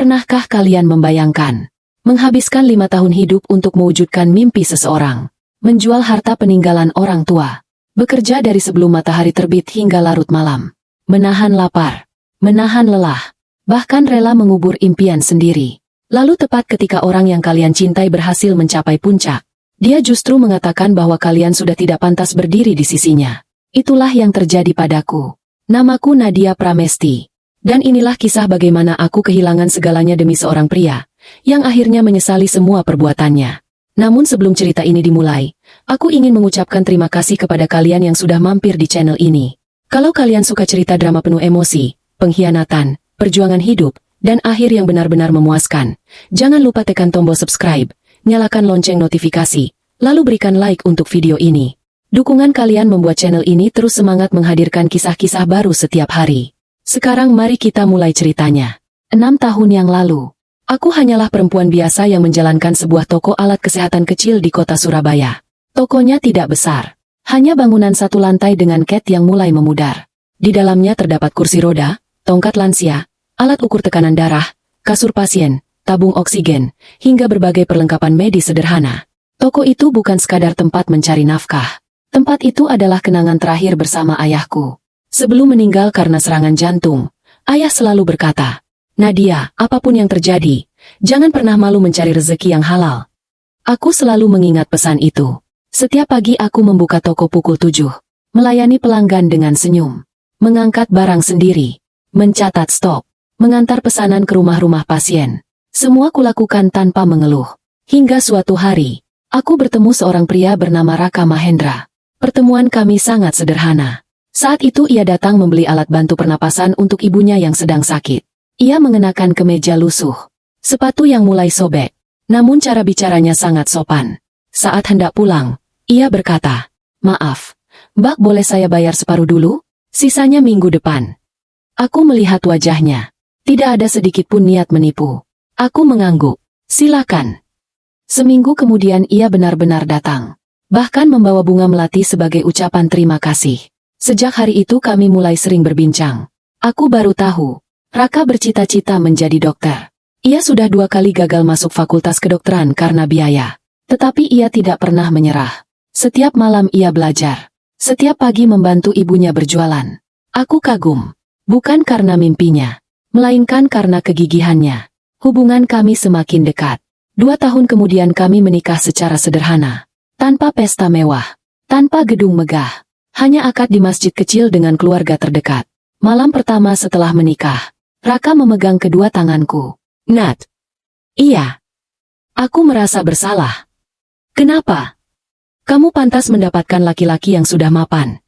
Pernahkah kalian membayangkan menghabiskan 5 tahun hidup untuk mewujudkan mimpi seseorang, menjual harta peninggalan orang tua, bekerja dari sebelum matahari terbit hingga larut malam, menahan lapar, menahan lelah, bahkan rela mengubur impian sendiri. Lalu tepat ketika orang yang kalian cintai berhasil mencapai puncak, dia justru mengatakan bahwa kalian sudah tidak pantas berdiri di sisinya. Itulah yang terjadi padaku. Namaku Nadia Pramesti. Dan inilah kisah bagaimana aku kehilangan segalanya demi seorang pria, yang akhirnya menyesali semua perbuatannya. Namun sebelum cerita ini dimulai, aku ingin mengucapkan terima kasih kepada kalian yang sudah mampir di channel ini. Kalau kalian suka cerita drama penuh emosi, pengkhianatan, perjuangan hidup, dan akhir yang benar-benar memuaskan, jangan lupa tekan tombol subscribe, nyalakan lonceng notifikasi, lalu berikan like untuk video ini. Dukungan kalian membuat channel ini terus semangat menghadirkan kisah-kisah baru setiap hari. Sekarang mari kita mulai ceritanya. 6 tahun yang lalu, aku hanyalah perempuan biasa yang menjalankan sebuah toko alat kesehatan kecil di kota Surabaya. Tokonya tidak besar, hanya bangunan satu lantai dengan cat yang mulai memudar. Di dalamnya terdapat kursi roda, tongkat lansia, alat ukur tekanan darah, kasur pasien, tabung oksigen, hingga berbagai perlengkapan medis sederhana. Toko itu bukan sekadar tempat mencari nafkah. Tempat itu adalah kenangan terakhir bersama ayahku. Sebelum meninggal karena serangan jantung, ayah selalu berkata, "Nadia, apapun yang terjadi, jangan pernah malu mencari rezeki yang halal." Aku selalu mengingat pesan itu. Setiap pagi aku membuka toko pukul 7, melayani pelanggan dengan senyum, mengangkat barang sendiri, mencatat stok, mengantar pesanan ke rumah-rumah pasien. Semua kulakukan tanpa mengeluh. Hingga suatu hari, aku bertemu seorang pria bernama Raka Mahendra. Pertemuan kami sangat sederhana. Saat itu ia datang membeli alat bantu pernapasan untuk ibunya yang sedang sakit. Ia mengenakan kemeja lusuh, sepatu yang mulai sobek, namun cara bicaranya sangat sopan. Saat hendak pulang, ia berkata, "Maaf, Mbak, boleh saya bayar separuh dulu? Sisanya minggu depan." Aku melihat wajahnya. Tidak ada sedikit pun niat menipu. Aku mengangguk. "Silakan." Seminggu kemudian ia benar-benar datang. Bahkan membawa bunga melati sebagai ucapan terima kasih. Sejak hari itu kami mulai sering berbincang. Aku baru tahu, Raka bercita-cita menjadi dokter. Ia sudah 2 kali gagal masuk fakultas kedokteran karena biaya. Tetapi ia tidak pernah menyerah. Setiap malam ia belajar. Setiap pagi membantu ibunya berjualan. Aku kagum. Bukan karena mimpinya, melainkan karena kegigihannya. Hubungan kami semakin dekat. 2 tahun kemudian kami menikah secara sederhana. Tanpa pesta mewah. Tanpa gedung megah. Hanya akad di masjid kecil dengan keluarga terdekat. Malam pertama setelah menikah, Raka memegang kedua tanganku. "Nat." "Iya." Aku merasa bersalah. "Kenapa? Kamu pantas mendapatkan laki-laki yang sudah mapan."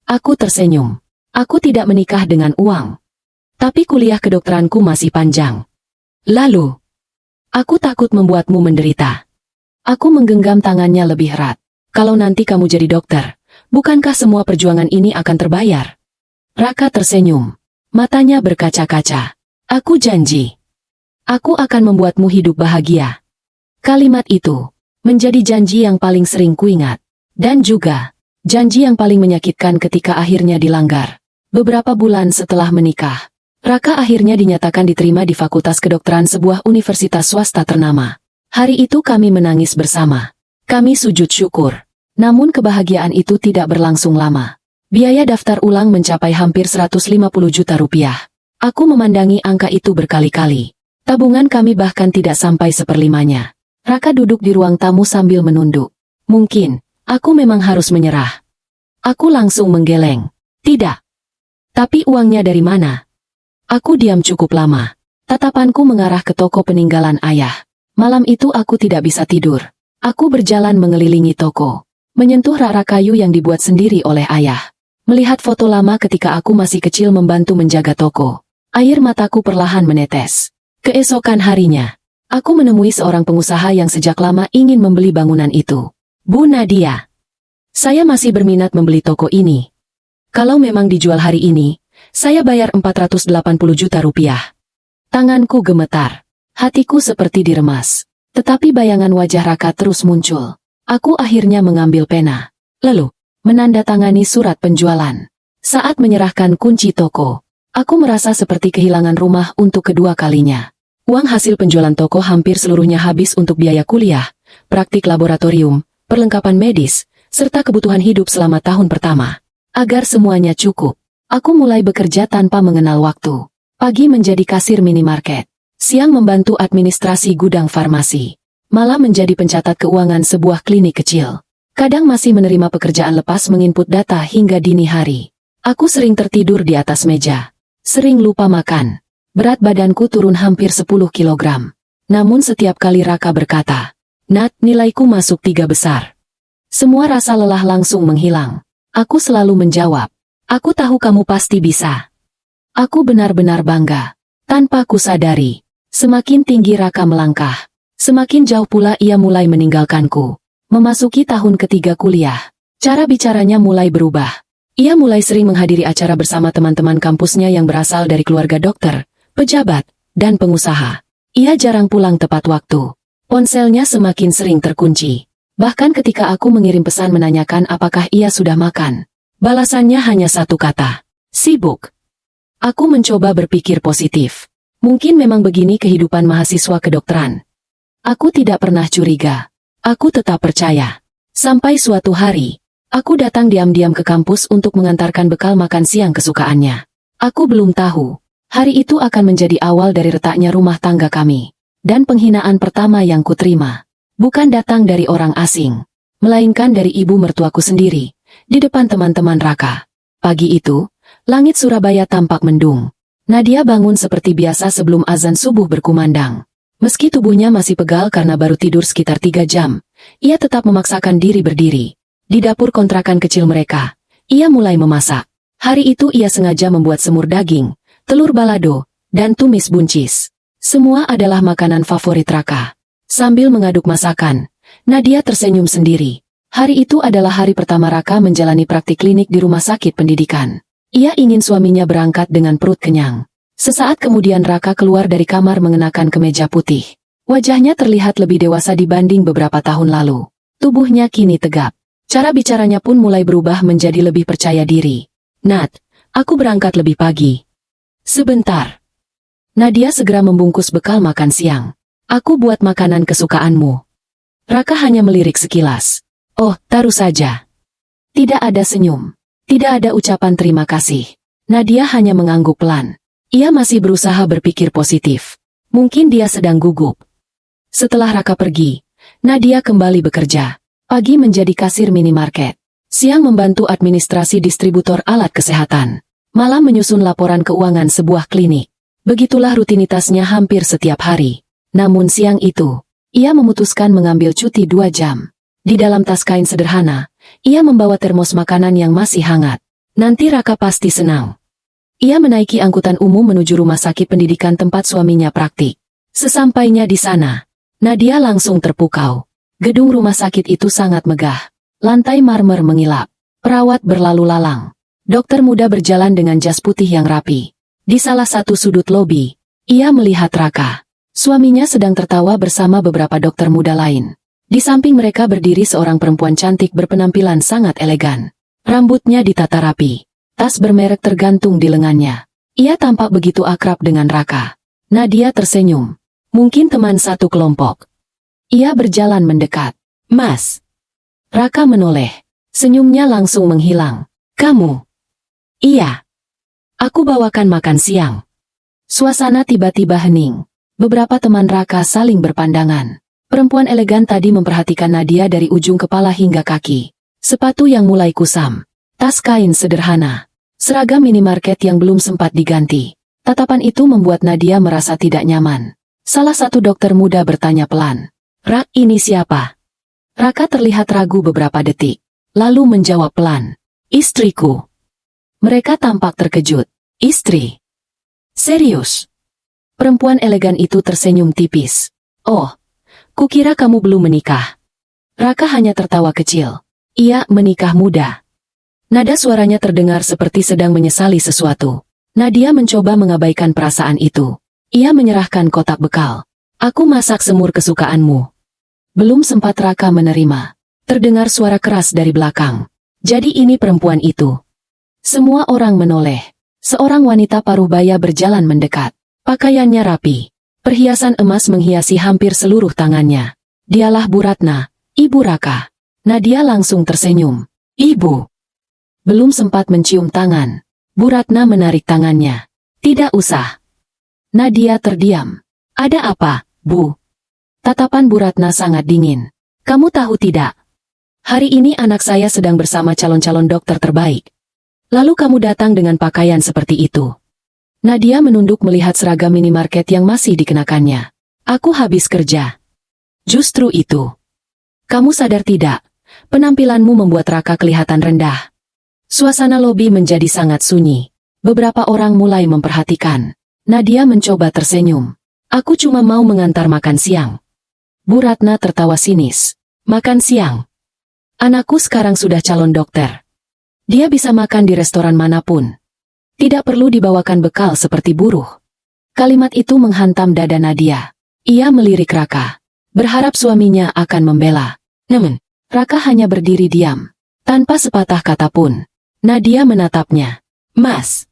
Aku tersenyum. "Aku tidak menikah dengan uang. Tapi kuliah kedokteranku masih panjang." "Lalu?" "Aku takut membuatmu menderita." Aku menggenggam tangannya lebih erat. "Kalau nanti kamu jadi dokter, bukankah semua perjuangan ini akan terbayar?" Raka tersenyum. Matanya berkaca-kaca. "Aku janji. Aku akan membuatmu hidup bahagia." Kalimat itu menjadi janji yang paling sering kuingat. Dan juga janji yang paling menyakitkan ketika akhirnya dilanggar. Beberapa bulan setelah menikah, Raka akhirnya dinyatakan diterima di Fakultas Kedokteran sebuah universitas swasta ternama. Hari itu kami menangis bersama. Kami sujud syukur. Namun kebahagiaan itu tidak berlangsung lama. Biaya daftar ulang mencapai hampir 150 juta rupiah. Aku memandangi angka itu berkali-kali. Tabungan kami bahkan tidak sampai seperlimanya. Raka duduk di ruang tamu sambil menunduk. Mungkin, aku memang harus menyerah. Aku langsung menggeleng. "Tidak." "Tapi uangnya dari mana?" Aku diam cukup lama. Tatapanku mengarah ke toko peninggalan ayah. Malam itu aku tidak bisa tidur. Aku berjalan mengelilingi toko, menyentuh rak-rak kayu yang dibuat sendiri oleh ayah. Melihat foto lama ketika aku masih kecil membantu menjaga toko. Air mataku perlahan menetes. Keesokan harinya, aku menemui seorang pengusaha yang sejak lama ingin membeli bangunan itu. "Bu Nadia, saya masih berminat membeli toko ini. Kalau memang dijual hari ini, saya bayar 480 juta rupiah." Tanganku gemetar. Hatiku seperti diremas. Tetapi bayangan wajah Raka terus muncul. Aku akhirnya mengambil pena. Lalu, menandatangani surat penjualan. Saat menyerahkan kunci toko, aku merasa seperti kehilangan rumah untuk kedua kalinya. Uang hasil penjualan toko hampir seluruhnya habis untuk biaya kuliah, praktik laboratorium, perlengkapan medis, serta kebutuhan hidup selama tahun pertama. Agar semuanya cukup, aku mulai bekerja tanpa mengenal waktu. Pagi menjadi kasir minimarket, siang membantu administrasi gudang farmasi, malam menjadi pencatat keuangan sebuah klinik kecil. Kadang masih menerima pekerjaan lepas menginput data hingga dini hari. Aku sering tertidur di atas meja, sering lupa makan. Berat badanku turun hampir 10 kilogram. Namun setiap kali Raka berkata, "Nat, nilaiku masuk 3 besar." Semua rasa lelah langsung menghilang. Aku selalu menjawab, "Aku tahu kamu pasti bisa." Aku benar-benar bangga. Tanpa kusadari, semakin tinggi Raka melangkah, semakin jauh pula ia mulai meninggalkanku. Memasuki tahun ketiga kuliah, cara bicaranya mulai berubah. Ia mulai sering menghadiri acara bersama teman-teman kampusnya yang berasal dari keluarga dokter, pejabat, dan pengusaha. Ia jarang pulang tepat waktu. Ponselnya semakin sering terkunci. Bahkan ketika aku mengirim pesan menanyakan apakah ia sudah makan, balasannya hanya satu kata, "Sibuk." Aku mencoba berpikir positif. Mungkin memang begini kehidupan mahasiswa kedokteran. Aku tidak pernah curiga. Aku tetap percaya. Sampai suatu hari, aku datang diam-diam ke kampus untuk mengantarkan bekal makan siang kesukaannya. Aku belum tahu hari itu akan menjadi awal dari retaknya rumah tangga kami. Dan penghinaan pertama yang kuterima, bukan datang dari orang asing, melainkan dari ibu mertuaku sendiri, di depan teman-teman Raka. Pagi itu, langit Surabaya tampak mendung. Nadia bangun seperti biasa sebelum azan subuh berkumandang. Meski tubuhnya masih pegal karena baru tidur sekitar 3 jam, ia tetap memaksakan diri berdiri. Di dapur kontrakan kecil mereka, ia mulai memasak. Hari itu ia sengaja membuat semur daging, telur balado, dan tumis buncis. Semua adalah makanan favorit Raka. Sambil mengaduk masakan, Nadia tersenyum sendiri. Hari itu adalah hari pertama Raka menjalani praktik klinik di rumah sakit pendidikan. Ia ingin suaminya berangkat dengan perut kenyang. Sesaat kemudian Raka keluar dari kamar mengenakan kemeja putih. Wajahnya terlihat lebih dewasa dibanding beberapa tahun lalu. Tubuhnya kini tegap. Cara bicaranya pun mulai berubah menjadi lebih percaya diri. "Nat, aku berangkat lebih pagi." "Sebentar." Nadia segera membungkus bekal makan siang. "Aku buat makanan kesukaanmu." Raka hanya melirik sekilas. "Oh, taruh saja." Tidak ada senyum. Tidak ada ucapan terima kasih. Nadia hanya mengangguk pelan. Ia masih berusaha berpikir positif. Mungkin dia sedang gugup. Setelah Raka pergi, Nadia kembali bekerja. Pagi menjadi kasir minimarket. Siang membantu administrasi distributor alat kesehatan. Malam menyusun laporan keuangan sebuah klinik. Begitulah rutinitasnya hampir setiap hari. Namun siang itu, ia memutuskan mengambil cuti 2 jam. Di dalam tas kain sederhana, ia membawa termos makanan yang masih hangat. Nanti Raka pasti senang. Ia menaiki angkutan umum menuju rumah sakit pendidikan tempat suaminya praktik. Sesampainya di sana, Nadia langsung terpukau. Gedung rumah sakit itu sangat megah. Lantai marmer mengilap. Perawat berlalu lalang. Dokter muda berjalan dengan jas putih yang rapi. Di salah satu sudut lobi, ia melihat Raka. Suaminya sedang tertawa bersama beberapa dokter muda lain. Di samping mereka berdiri seorang perempuan cantik berpenampilan sangat elegan. Rambutnya ditata rapi. Tas bermerek tergantung di lengannya. Ia tampak begitu akrab dengan Raka. Nadia tersenyum. Mungkin teman satu kelompok. Ia berjalan mendekat. "Mas." Raka menoleh. Senyumnya langsung menghilang. "Kamu?" "Iya. Aku bawakan makan siang." Suasana tiba-tiba hening. Beberapa teman Raka saling berpandangan. Perempuan elegan tadi memperhatikan Nadia dari ujung kepala hingga kaki. Sepatu yang mulai kusam. Tas kain sederhana. Seragam minimarket yang belum sempat diganti. Tatapan itu membuat Nadia merasa tidak nyaman. Salah satu dokter muda bertanya pelan. "Rak, ini siapa?" Raka terlihat ragu beberapa detik. Lalu menjawab pelan. "Istriku." Mereka tampak terkejut. "Istri? Serius?" Perempuan elegan itu tersenyum tipis. "Oh, kukira kamu belum menikah." Raka hanya tertawa kecil. "Iya, menikah muda." Nada suaranya terdengar seperti sedang menyesali sesuatu. Nadia mencoba mengabaikan perasaan itu. Ia menyerahkan kotak bekal. "Aku masak semur kesukaanmu." Belum sempat Raka menerima. Terdengar suara keras dari belakang. Jadi ini perempuan itu. Semua orang menoleh. Seorang wanita paruh baya berjalan mendekat. Pakaiannya rapi. Perhiasan emas menghiasi hampir seluruh tangannya. Dialah Bu Ratna, Ibu Raka. Nadia langsung tersenyum. Ibu. Belum sempat mencium tangan. Bu Ratna menarik tangannya. Tidak usah. Nadia terdiam. Ada apa, Bu? Tatapan Bu Ratna sangat dingin. Kamu tahu tidak? Hari ini anak saya sedang bersama calon-calon dokter terbaik. Lalu kamu datang dengan pakaian seperti itu. Nadia menunduk melihat seragam minimarket yang masih dikenakannya. Aku habis kerja. Justru itu. Kamu sadar tidak? Penampilanmu membuat Raka kelihatan rendah. Suasana lobi menjadi sangat sunyi. Beberapa orang mulai memperhatikan. Nadia mencoba tersenyum. Aku cuma mau mengantar makan siang. Bu Ratna tertawa sinis. Makan siang? Anakku sekarang sudah calon dokter. Dia bisa makan di restoran manapun. Tidak perlu dibawakan bekal seperti buruh. Kalimat itu menghantam dada Nadia. Ia melirik Raka. Berharap suaminya akan membela. Namun, Raka hanya berdiri diam. Tanpa sepatah kata pun. Nadia menatapnya. Mas.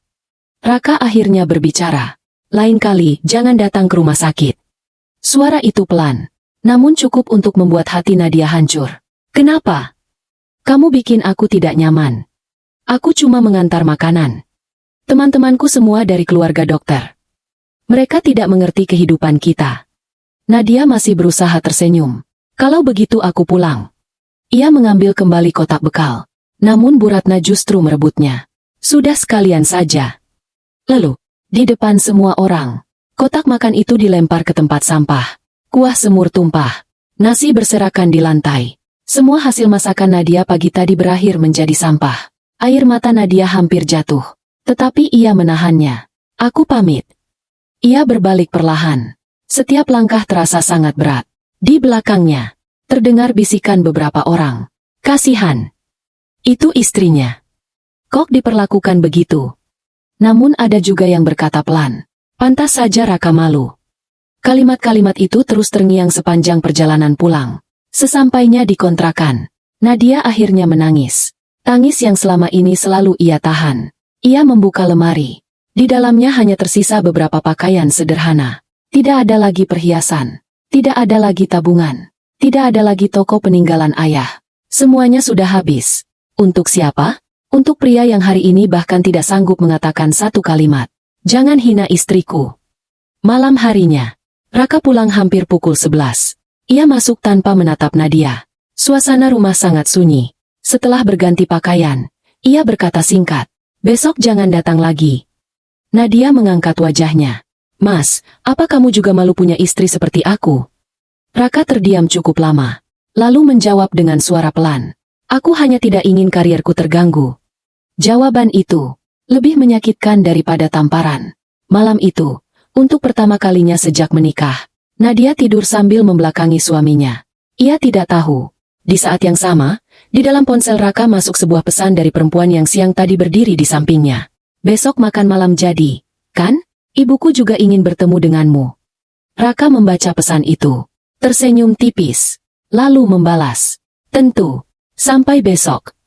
Raka akhirnya berbicara. Lain kali, jangan datang ke rumah sakit. Suara itu pelan. Namun cukup untuk membuat hati Nadia hancur. Kenapa? Kamu bikin aku tidak nyaman. Aku cuma mengantar makanan. Teman-temanku semua dari keluarga dokter. Mereka tidak mengerti kehidupan kita. Nadia masih berusaha tersenyum. Kalau begitu aku pulang. Ia mengambil kembali kotak bekal. Namun Bu Ratna justru merebutnya. Sudah sekalian saja. Lalu, di depan semua orang, kotak makan itu dilempar ke tempat sampah. Kuah semur tumpah. Nasi berserakan di lantai. Semua hasil masakan Nadia pagi tadi berakhir menjadi sampah. Air mata Nadia hampir jatuh. Tetapi ia menahannya. Aku pamit. Ia berbalik perlahan. Setiap langkah terasa sangat berat. Di belakangnya, terdengar bisikan beberapa orang. Kasihan. Itu istrinya. Kok diperlakukan begitu? Namun ada juga yang berkata pelan. Pantas saja Raka malu. Kalimat-kalimat itu terus terngiang sepanjang perjalanan pulang. Sesampainya di kontrakan, Nadia akhirnya menangis. Tangis yang selama ini selalu ia tahan. Ia membuka lemari. Di dalamnya hanya tersisa beberapa pakaian sederhana. Tidak ada lagi perhiasan. Tidak ada lagi tabungan. Tidak ada lagi toko peninggalan ayah. Semuanya sudah habis. Untuk siapa? Untuk pria yang hari ini bahkan tidak sanggup mengatakan satu kalimat. Jangan hina istriku. Malam harinya, Raka pulang hampir pukul 11. Ia masuk tanpa menatap Nadia. Suasana rumah sangat sunyi. Setelah berganti pakaian, ia berkata singkat. Besok jangan datang lagi. Nadia mengangkat wajahnya. Mas, apa kamu juga malu punya istri seperti aku? Raka terdiam cukup lama. Lalu menjawab dengan suara pelan. Aku hanya tidak ingin karierku terganggu. Jawaban itu lebih menyakitkan daripada tamparan. Malam itu, untuk pertama kalinya sejak menikah, Nadia tidur sambil membelakangi suaminya. Ia tidak tahu. Di saat yang sama, di dalam ponsel Raka masuk sebuah pesan dari perempuan yang siang tadi berdiri di sampingnya. Besok makan malam jadi, kan? Ibuku juga ingin bertemu denganmu. Raka membaca pesan itu. Tersenyum tipis. Lalu membalas. Tentu. Sampai besok.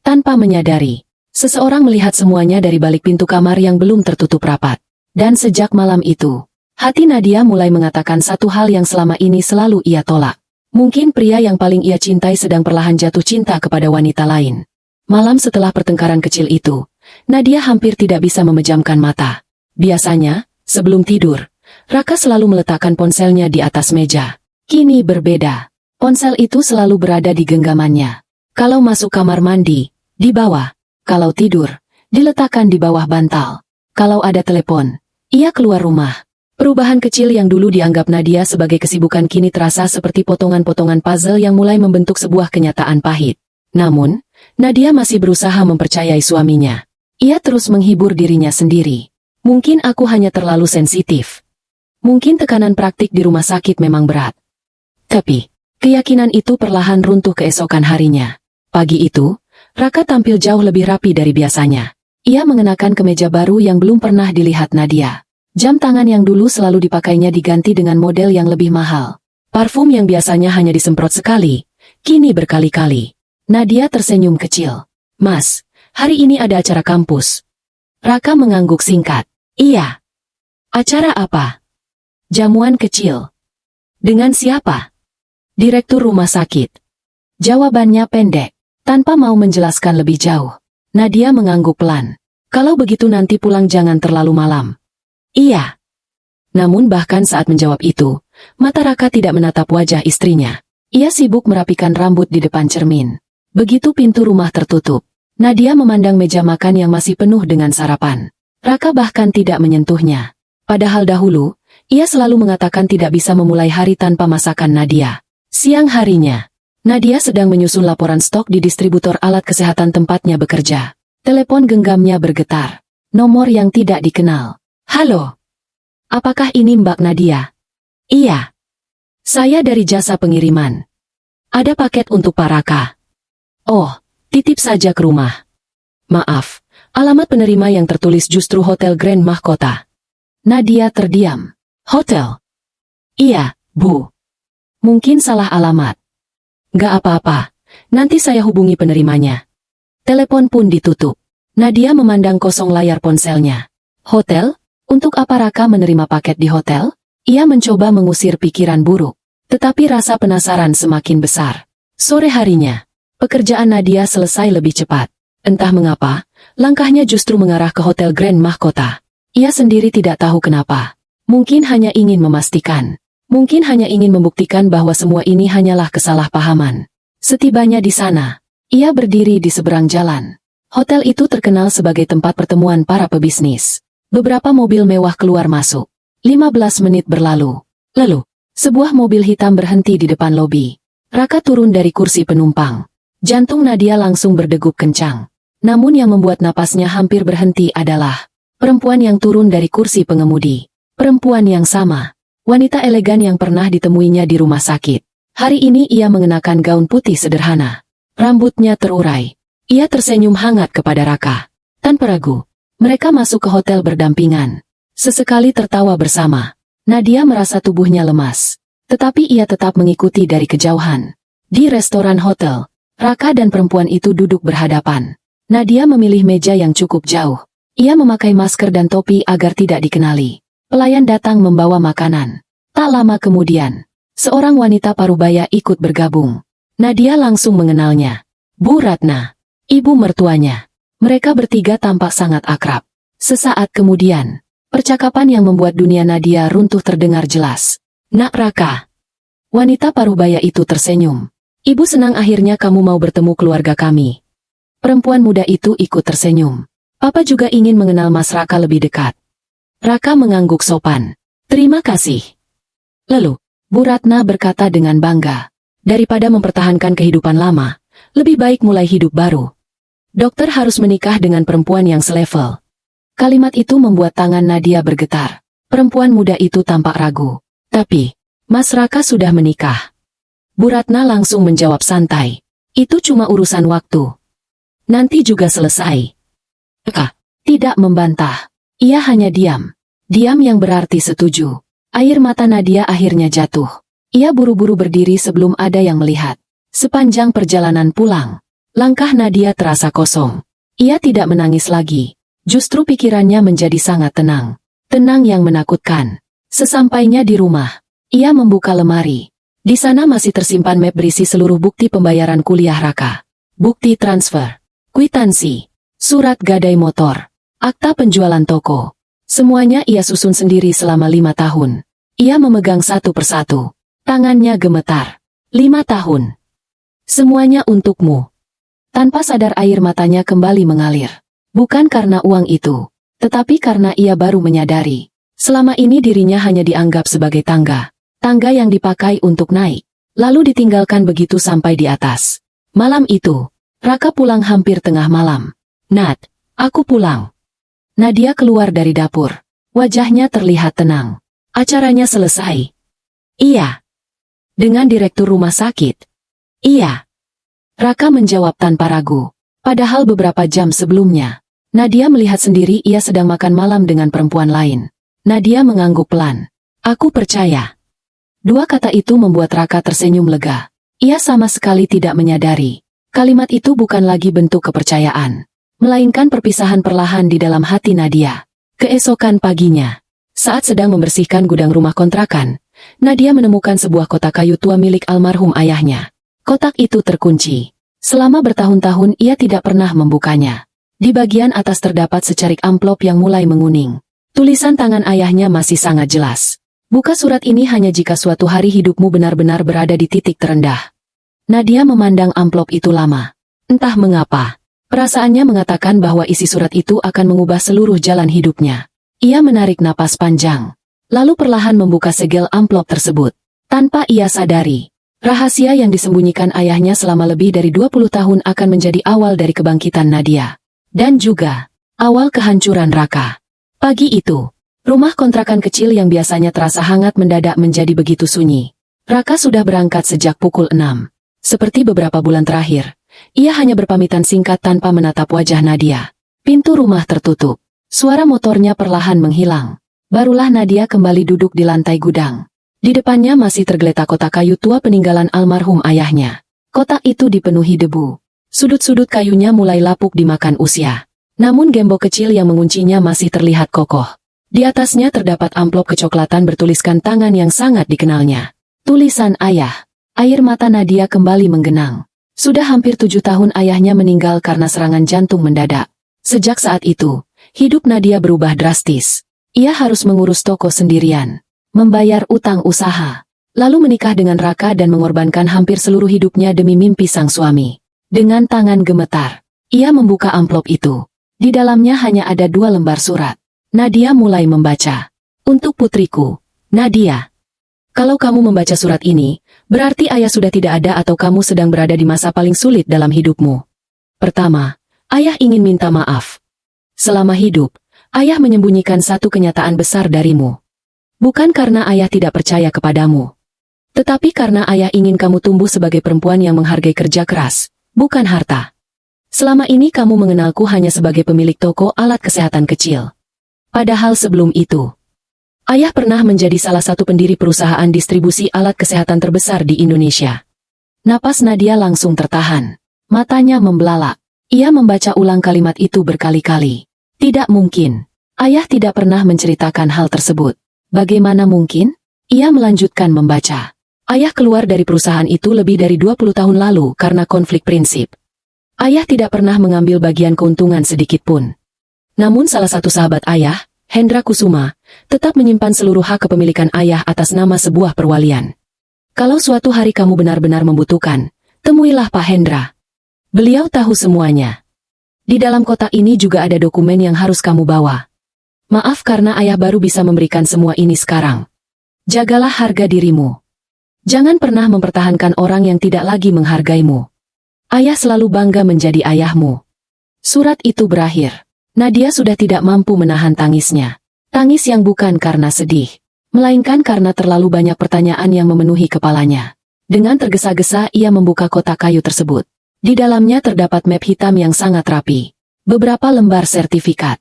Tanpa menyadari, seseorang melihat semuanya dari balik pintu kamar yang belum tertutup rapat. Dan sejak malam itu, hati Nadia mulai mengatakan satu hal yang selama ini selalu ia tolak. Mungkin pria yang paling ia cintai sedang perlahan jatuh cinta kepada wanita lain. Malam setelah pertengkaran kecil itu, Nadia hampir tidak bisa memejamkan mata. Biasanya, sebelum tidur, Raka selalu meletakkan ponselnya di atas meja. Kini berbeda. Ponsel itu selalu berada di genggamannya. Kalau masuk kamar mandi, di bawah. Kalau tidur, diletakkan di bawah bantal. Kalau ada telepon, ia keluar rumah. Perubahan kecil yang dulu dianggap Nadia sebagai kesibukan kini terasa seperti potongan-potongan puzzle yang mulai membentuk sebuah kenyataan pahit. Namun, Nadia masih berusaha mempercayai suaminya. Ia terus menghibur dirinya sendiri. Mungkin aku hanya terlalu sensitif. Mungkin tekanan praktik di rumah sakit memang berat. Tapi, keyakinan itu perlahan runtuh keesokan harinya. Pagi itu, Raka tampil jauh lebih rapi dari biasanya. Ia mengenakan kemeja baru yang belum pernah dilihat Nadia. Jam tangan yang dulu selalu dipakainya diganti dengan model yang lebih mahal. Parfum yang biasanya hanya disemprot sekali, kini berkali-kali. Nadia tersenyum kecil. Mas, hari ini ada acara kampus. Raka mengangguk singkat. Iya. Acara apa? Jamuan kecil. Dengan siapa? Direktur rumah sakit. Jawabannya pendek. Tanpa mau menjelaskan lebih jauh, Nadia mengangguk pelan. Kalau begitu nanti pulang jangan terlalu malam. Iya. Namun bahkan saat menjawab itu, mata Raka tidak menatap wajah istrinya. Ia sibuk merapikan rambut di depan cermin. Begitu pintu rumah tertutup, Nadia memandang meja makan yang masih penuh dengan sarapan. Raka bahkan tidak menyentuhnya. Padahal dahulu, ia selalu mengatakan tidak bisa memulai hari tanpa masakan Nadia. Siang harinya, Nadia sedang menyusun laporan stok di distributor alat kesehatan tempatnya bekerja. Telepon genggamnya bergetar. Nomor yang tidak dikenal. Halo. Apakah ini Mbak Nadia? Iya. Saya dari jasa pengiriman. Ada paket untuk Pak Raka. Oh, titip saja ke rumah. Maaf, alamat penerima yang tertulis justru Hotel Grand Mahkota. Nadia terdiam. Hotel? Iya, Bu. Mungkin salah alamat. Gak apa-apa, nanti saya hubungi penerimanya. Telepon pun ditutup. Nadia memandang kosong layar ponselnya. Hotel? Untuk apa Raka menerima paket di hotel? Ia mencoba mengusir pikiran buruk. Tetapi rasa penasaran semakin besar. Sore harinya, pekerjaan Nadia selesai lebih cepat. Entah mengapa, langkahnya justru mengarah ke Hotel Grand Mahkota. Ia sendiri tidak tahu kenapa. Mungkin hanya ingin memastikan. Mungkin hanya ingin membuktikan bahwa semua ini hanyalah kesalahpahaman. Setibanya di sana, ia berdiri di seberang jalan. Hotel itu terkenal sebagai tempat pertemuan para pebisnis. Beberapa mobil mewah keluar masuk. 15 menit berlalu. Lalu, sebuah mobil hitam berhenti di depan lobi. Raka turun dari kursi penumpang. Jantung Nadia langsung berdegup kencang. Namun yang membuat napasnya hampir berhenti adalah perempuan yang turun dari kursi pengemudi. Perempuan yang sama. Wanita elegan yang pernah ditemuinya di rumah sakit. Hari ini ia mengenakan gaun putih sederhana. Rambutnya terurai. Ia tersenyum hangat kepada Raka. Tanpa ragu, mereka masuk ke hotel berdampingan. Sesekali tertawa bersama. Nadia merasa tubuhnya lemas. Tetapi ia tetap mengikuti dari kejauhan. Di restoran hotel, Raka dan perempuan itu duduk berhadapan. Nadia memilih meja yang cukup jauh. Ia memakai masker dan topi agar tidak dikenali. Pelayan datang membawa makanan. Tak lama kemudian, seorang wanita parubaya ikut bergabung. Nadia langsung mengenalnya. Bu Ratna, ibu mertuanya. Mereka bertiga tampak sangat akrab. Sesaat kemudian, percakapan yang membuat dunia Nadia runtuh terdengar jelas. Nak Raka. Wanita parubaya itu tersenyum. Ibu senang akhirnya kamu mau bertemu keluarga kami. Perempuan muda itu ikut tersenyum. Papa juga ingin mengenal Mas Raka lebih dekat. Raka mengangguk sopan. Terima kasih. Lalu, Bu Ratna berkata dengan bangga. Daripada mempertahankan kehidupan lama, lebih baik mulai hidup baru. Dokter harus menikah dengan perempuan yang selevel. Kalimat itu membuat tangan Nadia bergetar. Perempuan muda itu tampak ragu. Tapi, Mas Raka sudah menikah. Bu Ratna langsung menjawab santai. Itu cuma urusan waktu. Nanti juga selesai. Raka tidak membantah. Ia hanya diam. Diam yang berarti setuju. Air mata Nadia akhirnya jatuh. Ia buru-buru berdiri sebelum ada yang melihat. Sepanjang perjalanan pulang, langkah Nadia terasa kosong. Ia tidak menangis lagi. Justru pikirannya menjadi sangat tenang. Tenang yang menakutkan. Sesampainya di rumah, ia membuka lemari. Di sana masih tersimpan map berisi seluruh bukti pembayaran kuliah Raka. Bukti transfer, kwitansi, surat gadai motor, akta penjualan toko. Semuanya ia susun sendiri selama 5 tahun. Ia memegang satu persatu. Tangannya gemetar. 5 tahun. Semuanya untukmu. Tanpa sadar air matanya kembali mengalir. Bukan karena uang itu, tetapi karena ia baru menyadari. Selama ini dirinya hanya dianggap sebagai tangga. Tangga yang dipakai untuk naik. Lalu ditinggalkan begitu sampai di atas. Malam itu, Raka pulang hampir tengah malam. Nat, aku pulang. Nadia keluar dari dapur. Wajahnya terlihat tenang. Acaranya selesai. Iya. Dengan direktur rumah sakit. Iya. Raka menjawab tanpa ragu. Padahal beberapa jam sebelumnya, Nadia melihat sendiri ia sedang makan malam dengan perempuan lain. Nadia mengangguk pelan. Aku percaya. Dua kata itu membuat Raka tersenyum lega. Ia sama sekali tidak menyadari. Kalimat itu bukan lagi bentuk kepercayaan, melainkan perpisahan perlahan di dalam hati Nadia. Keesokan paginya, Saat sedang membersihkan gudang rumah kontrakan, Nadia menemukan sebuah kotak kayu tua milik almarhum ayahnya. Kotak itu terkunci. Selama bertahun-tahun ia tidak pernah membukanya. Di bagian atas terdapat secarik amplop yang mulai menguning. Tulisan tangan ayahnya masih sangat jelas. Buka surat ini hanya jika suatu hari hidupmu benar-benar berada di titik terendah. Nadia memandang amplop itu lama. Entah mengapa, perasaannya mengatakan bahwa isi surat itu akan mengubah seluruh jalan hidupnya. Ia menarik napas panjang, lalu perlahan membuka segel amplop tersebut. Tanpa ia sadari, rahasia yang disembunyikan ayahnya selama lebih dari 20 tahun akan menjadi awal dari kebangkitan Nadia. Dan juga, awal kehancuran Raka. Pagi itu, rumah kontrakan kecil yang biasanya terasa hangat mendadak menjadi begitu sunyi. Raka sudah berangkat sejak pukul 6. Seperti beberapa bulan terakhir, ia hanya berpamitan singkat tanpa menatap wajah Nadia. Pintu rumah tertutup. Suara motornya perlahan menghilang. Barulah Nadia kembali duduk di lantai gudang. Di depannya masih tergeletak kotak kayu tua peninggalan almarhum ayahnya. Kotak itu dipenuhi debu. Sudut-sudut kayunya mulai lapuk dimakan usia. Namun gembok kecil yang menguncinya masih terlihat kokoh. Di atasnya terdapat amplop kecoklatan bertuliskan tangan yang sangat dikenalnya. Tulisan ayah. Air mata Nadia kembali menggenang. Sudah hampir 7 tahun ayahnya meninggal karena serangan jantung mendadak. Sejak saat itu, hidup Nadia berubah drastis. Ia harus mengurus toko sendirian, membayar utang usaha, lalu menikah dengan Raka dan mengorbankan hampir seluruh hidupnya demi mimpi sang suami. Dengan tangan gemetar, ia membuka amplop itu. Di dalamnya hanya ada 2 lembar surat. Nadia mulai membaca. Untuk putriku, Nadia. Kalau kamu membaca surat ini, berarti ayah sudah tidak ada atau kamu sedang berada di masa paling sulit dalam hidupmu. Pertama, ayah ingin minta maaf. Selama hidup, ayah menyembunyikan satu kenyataan besar darimu. Bukan karena ayah tidak percaya kepadamu, tetapi karena ayah ingin kamu tumbuh sebagai perempuan yang menghargai kerja keras, bukan harta. Selama ini kamu mengenalku hanya sebagai pemilik toko alat kesehatan kecil. Padahal sebelum itu, ayah pernah menjadi salah satu pendiri perusahaan distribusi alat kesehatan terbesar di Indonesia. Napas Nadia langsung tertahan. Matanya membelalak. Ia membaca ulang kalimat itu berkali-kali. Tidak mungkin. Ayah tidak pernah menceritakan hal tersebut. Bagaimana mungkin? Ia melanjutkan membaca. Ayah keluar dari perusahaan itu lebih dari 20 tahun lalu karena konflik prinsip. Ayah tidak pernah mengambil bagian keuntungan sedikitpun. Namun salah satu sahabat ayah, Hendra Kusuma, tetap menyimpan seluruh hak kepemilikan ayah atas nama sebuah perwalian. Kalau suatu hari kamu benar-benar membutuhkan, temuilah Pak Hendra. Beliau tahu semuanya. Di dalam kotak ini juga ada dokumen yang harus kamu bawa. Maaf karena ayah baru bisa memberikan semua ini sekarang. Jagalah harga dirimu. Jangan pernah mempertahankan orang yang tidak lagi menghargaimu. Ayah selalu bangga menjadi ayahmu. Surat itu berakhir. Nadia sudah tidak mampu menahan tangisnya. Tangis yang bukan karena sedih, melainkan karena terlalu banyak pertanyaan yang memenuhi kepalanya. Dengan tergesa-gesa ia membuka kotak kayu tersebut. Di dalamnya terdapat map hitam yang sangat rapi, beberapa lembar sertifikat,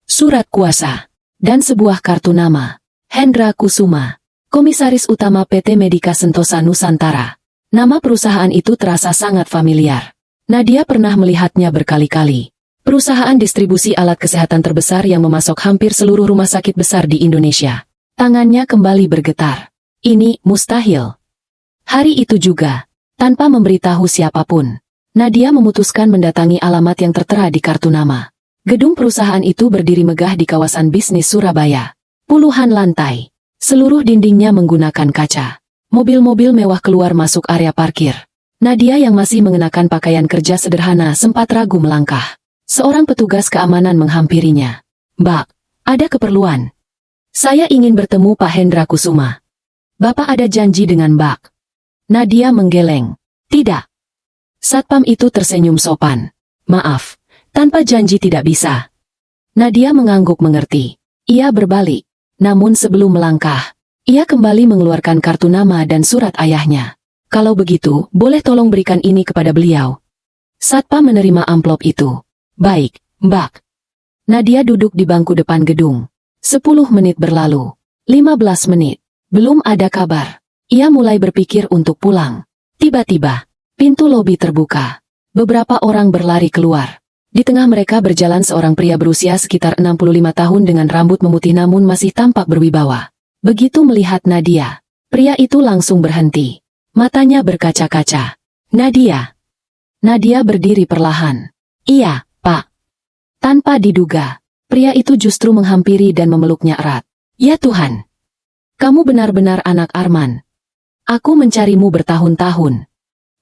surat kuasa, dan sebuah kartu nama. Hendra Kusuma, Komisaris Utama PT Medika Sentosa Nusantara. Nama perusahaan itu terasa sangat familiar. Nadia pernah melihatnya berkali-kali. Perusahaan distribusi alat kesehatan terbesar yang memasok hampir seluruh rumah sakit besar di Indonesia. Tangannya kembali bergetar. Ini mustahil. Hari itu juga, tanpa memberitahu siapapun, Nadia memutuskan mendatangi alamat yang tertera di kartu nama. Gedung perusahaan itu berdiri megah di kawasan bisnis Surabaya. Puluhan lantai, seluruh dindingnya menggunakan kaca. Mobil-mobil mewah keluar masuk area parkir. Nadia yang masih mengenakan pakaian kerja sederhana sempat ragu melangkah. Seorang petugas keamanan menghampirinya. Mbak, ada keperluan. Saya ingin bertemu Pak Hendra Kusuma. Bapak ada janji dengan Mbak. Nadia menggeleng. Tidak. Satpam itu tersenyum sopan. Maaf, tanpa janji tidak bisa. Nadia mengangguk mengerti. Ia berbalik. Namun sebelum melangkah, ia kembali mengeluarkan kartu nama dan surat ayahnya. Kalau begitu, boleh tolong berikan ini kepada beliau. Satpam menerima amplop itu. Baik, Mbak. Nadia duduk di bangku depan gedung. 10 menit berlalu. 15 menit. Belum ada kabar. Ia mulai berpikir untuk pulang. Tiba-tiba, pintu lobi terbuka. Beberapa orang berlari keluar. Di tengah mereka berjalan seorang pria berusia sekitar 65 tahun dengan rambut memutih namun masih tampak berwibawa. Begitu melihat Nadia, pria itu langsung berhenti. Matanya berkaca-kaca. Nadia. Nadia berdiri perlahan. Iya, Pak. Tanpa diduga, pria itu justru menghampiri dan memeluknya erat. Ya Tuhan. Kamu benar-benar anak Arman. Aku mencarimu bertahun-tahun.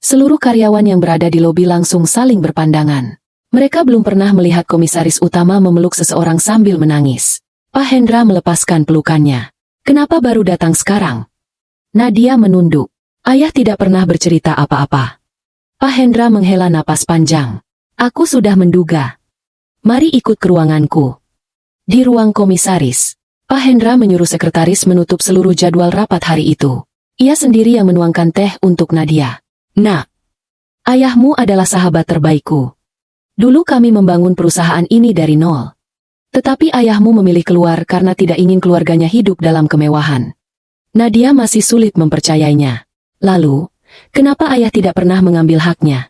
Seluruh karyawan yang berada di lobi langsung saling berpandangan. Mereka belum pernah melihat komisaris utama memeluk seseorang sambil menangis. Pak Hendra melepaskan pelukannya. Kenapa baru datang sekarang? Nadia menunduk. Ayah tidak pernah bercerita apa-apa. Pak Hendra menghela napas panjang. Aku sudah menduga. Mari ikut ke ruanganku. Di ruang komisaris, Pak Hendra menyuruh sekretaris menutup seluruh jadwal rapat hari itu. Ia sendiri yang menuangkan teh untuk Nadia. Nak, ayahmu adalah sahabat terbaikku. Dulu kami membangun perusahaan ini dari nol. Tetapi ayahmu memilih keluar karena tidak ingin keluarganya hidup dalam kemewahan. Nadia masih sulit mempercayainya. Lalu, kenapa ayah tidak pernah mengambil haknya?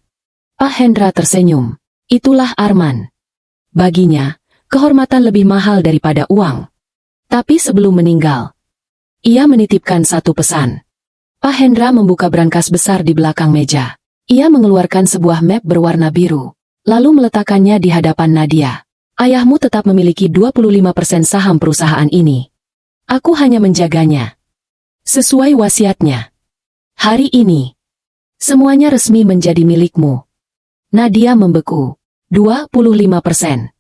Pak Hendra tersenyum. Itulah Arman. Baginya, kehormatan lebih mahal daripada uang. Tapi sebelum meninggal, ia menitipkan satu pesan. Pak Hendra membuka brankas besar di belakang meja. Ia mengeluarkan sebuah map berwarna biru, lalu meletakkannya di hadapan Nadia. Ayahmu tetap memiliki 25% saham perusahaan ini. Aku hanya menjaganya. Sesuai wasiatnya. Hari ini, semuanya resmi menjadi milikmu. Nadia membeku. 25%.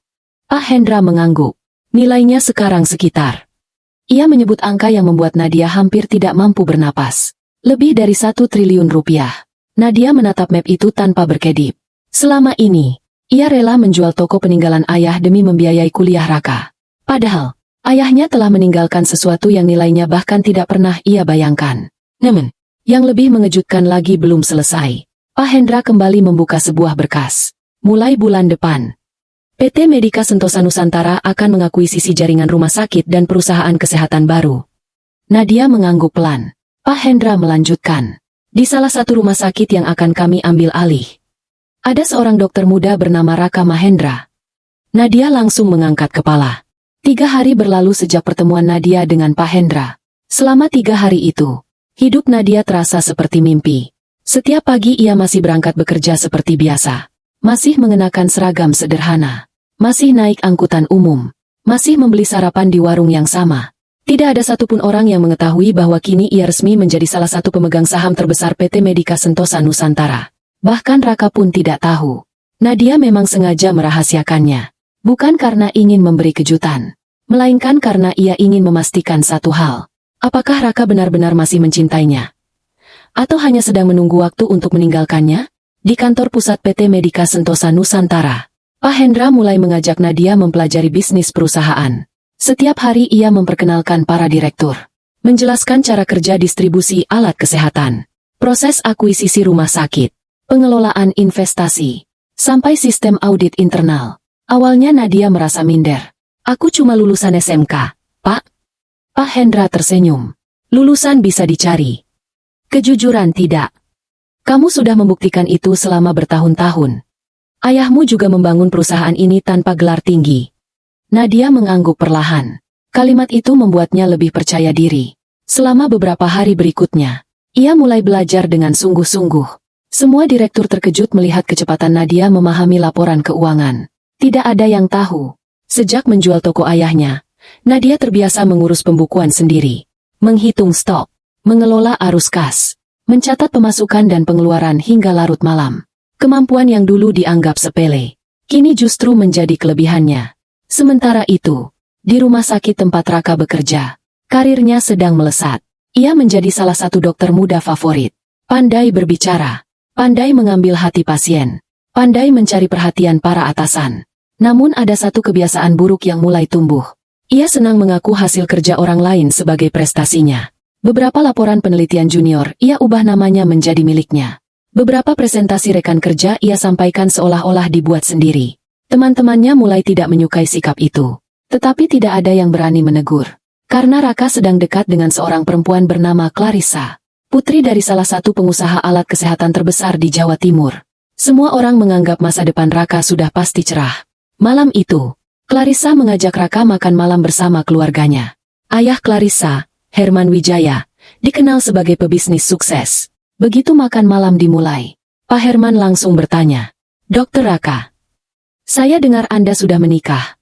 Pak Hendra mengangguk. Nilainya sekarang sekitar. Ia menyebut angka yang membuat Nadia hampir tidak mampu bernapas. Lebih dari 1 triliun rupiah. Nadia menatap map itu tanpa berkedip. Selama ini, ia rela menjual toko peninggalan ayah demi membiayai kuliah Raka. Padahal, ayahnya telah meninggalkan sesuatu yang nilainya bahkan tidak pernah ia bayangkan. Namun, yang lebih mengejutkan lagi belum selesai. Pak Hendra kembali membuka sebuah berkas. Mulai bulan depan, PT Medika Sentosa Nusantara akan mengakuisisi jaringan rumah sakit dan perusahaan kesehatan baru. Nadia mengangguk pelan. Pak Hendra melanjutkan. Di salah satu rumah sakit yang akan kami ambil alih, ada seorang dokter muda bernama Raka Mahendra. Nadia langsung mengangkat kepala. 3 hari berlalu sejak pertemuan Nadia dengan Pak Hendra. Selama 3 hari itu, hidup Nadia terasa seperti mimpi. Setiap pagi ia masih berangkat bekerja seperti biasa. Masih mengenakan seragam sederhana. Masih naik angkutan umum. Masih membeli sarapan di warung yang sama. Tidak ada satupun orang yang mengetahui bahwa kini ia resmi menjadi salah satu pemegang saham terbesar PT Medika Sentosa Nusantara. Bahkan Raka pun tidak tahu. Nadia memang sengaja merahasiakannya. Bukan karena ingin memberi kejutan, melainkan karena ia ingin memastikan satu hal. Apakah Raka benar-benar masih mencintainya? Atau hanya sedang menunggu waktu untuk meninggalkannya? Di kantor pusat PT Medika Sentosa Nusantara, Pak Hendra mulai mengajak Nadia mempelajari bisnis perusahaan. Setiap hari ia memperkenalkan para direktur, menjelaskan cara kerja distribusi alat kesehatan, proses akuisisi rumah sakit, pengelolaan investasi, sampai sistem audit internal. Awalnya Nadia merasa minder. Aku cuma lulusan SMK, Pak. Pak Hendra tersenyum. Lulusan bisa dicari. Kejujuran tidak. Kamu sudah membuktikan itu selama bertahun-tahun. Ayahmu juga membangun perusahaan ini tanpa gelar tinggi. Nadia mengangguk perlahan. Kalimat itu membuatnya lebih percaya diri. Selama beberapa hari berikutnya, ia mulai belajar dengan sungguh-sungguh. Semua direktur terkejut melihat kecepatan Nadia memahami laporan keuangan. Tidak ada yang tahu. Sejak menjual toko ayahnya, Nadia terbiasa mengurus pembukuan sendiri. Menghitung stok, mengelola arus kas, mencatat pemasukan dan pengeluaran hingga larut malam. Kemampuan yang dulu dianggap sepele, kini justru menjadi kelebihannya. Sementara itu, di rumah sakit tempat Raka bekerja, karirnya sedang melesat. Ia menjadi salah satu dokter muda favorit. Pandai berbicara, pandai mengambil hati pasien, pandai mencari perhatian para atasan. Namun ada satu kebiasaan buruk yang mulai tumbuh. Ia senang mengaku hasil kerja orang lain sebagai prestasinya. Beberapa laporan penelitian junior, ia ubah namanya menjadi miliknya. Beberapa presentasi rekan kerja ia sampaikan seolah-olah dibuat sendiri. Teman-temannya mulai tidak menyukai sikap itu. Tetapi tidak ada yang berani menegur. Karena Raka sedang dekat dengan seorang perempuan bernama Clarissa, putri dari salah satu pengusaha alat kesehatan terbesar di Jawa Timur. Semua orang menganggap masa depan Raka sudah pasti cerah. Malam itu, Clarissa mengajak Raka makan malam bersama keluarganya. Ayah Clarissa, Herman Wijaya, dikenal sebagai pebisnis sukses. Begitu makan malam dimulai, Pak Herman langsung bertanya, "Dokter Raka, saya dengar Anda sudah menikah."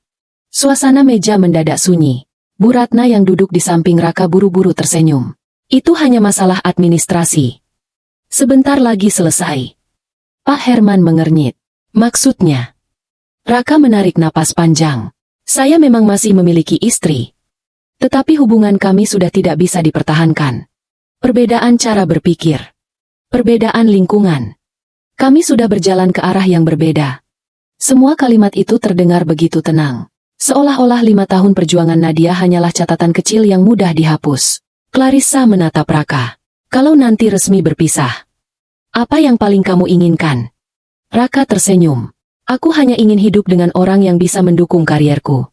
Suasana meja mendadak sunyi. Bu Ratna yang duduk di samping Raka buru-buru tersenyum. "Itu hanya masalah administrasi. Sebentar lagi selesai." Pak Herman mengernyit. "Maksudnya?" Raka menarik napas panjang. "Saya memang masih memiliki istri. Tetapi hubungan kami sudah tidak bisa dipertahankan. Perbedaan cara berpikir. Perbedaan lingkungan. Kami sudah berjalan ke arah yang berbeda." Semua kalimat itu terdengar begitu tenang. Seolah-olah 5 tahun perjuangan Nadia hanyalah catatan kecil yang mudah dihapus. Clarissa menatap Raka. "Kalau nanti resmi berpisah, apa yang paling kamu inginkan?" Raka tersenyum. "Aku hanya ingin hidup dengan orang yang bisa mendukung karierku."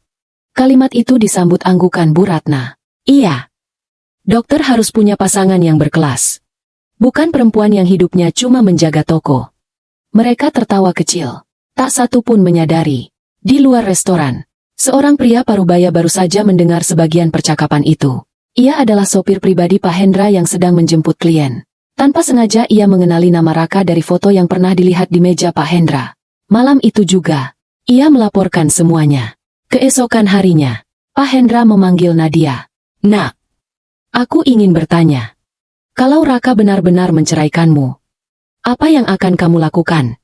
Kalimat itu disambut anggukan Bu Ratna. "Iya. Dokter harus punya pasangan yang berkelas. Bukan perempuan yang hidupnya cuma menjaga toko." Mereka tertawa kecil. Tak satu pun menyadari. Di luar restoran, seorang pria parubaya baru saja mendengar sebagian percakapan itu. Ia adalah sopir pribadi Pak Hendra yang sedang menjemput klien. Tanpa sengaja ia mengenali nama Raka dari foto yang pernah dilihat di meja Pak Hendra. Malam itu juga, ia melaporkan semuanya. Keesokan harinya, Pak Hendra memanggil Nadia. "Nak, aku ingin bertanya. Kalau Raka benar-benar menceraikanmu, apa yang akan kamu lakukan?"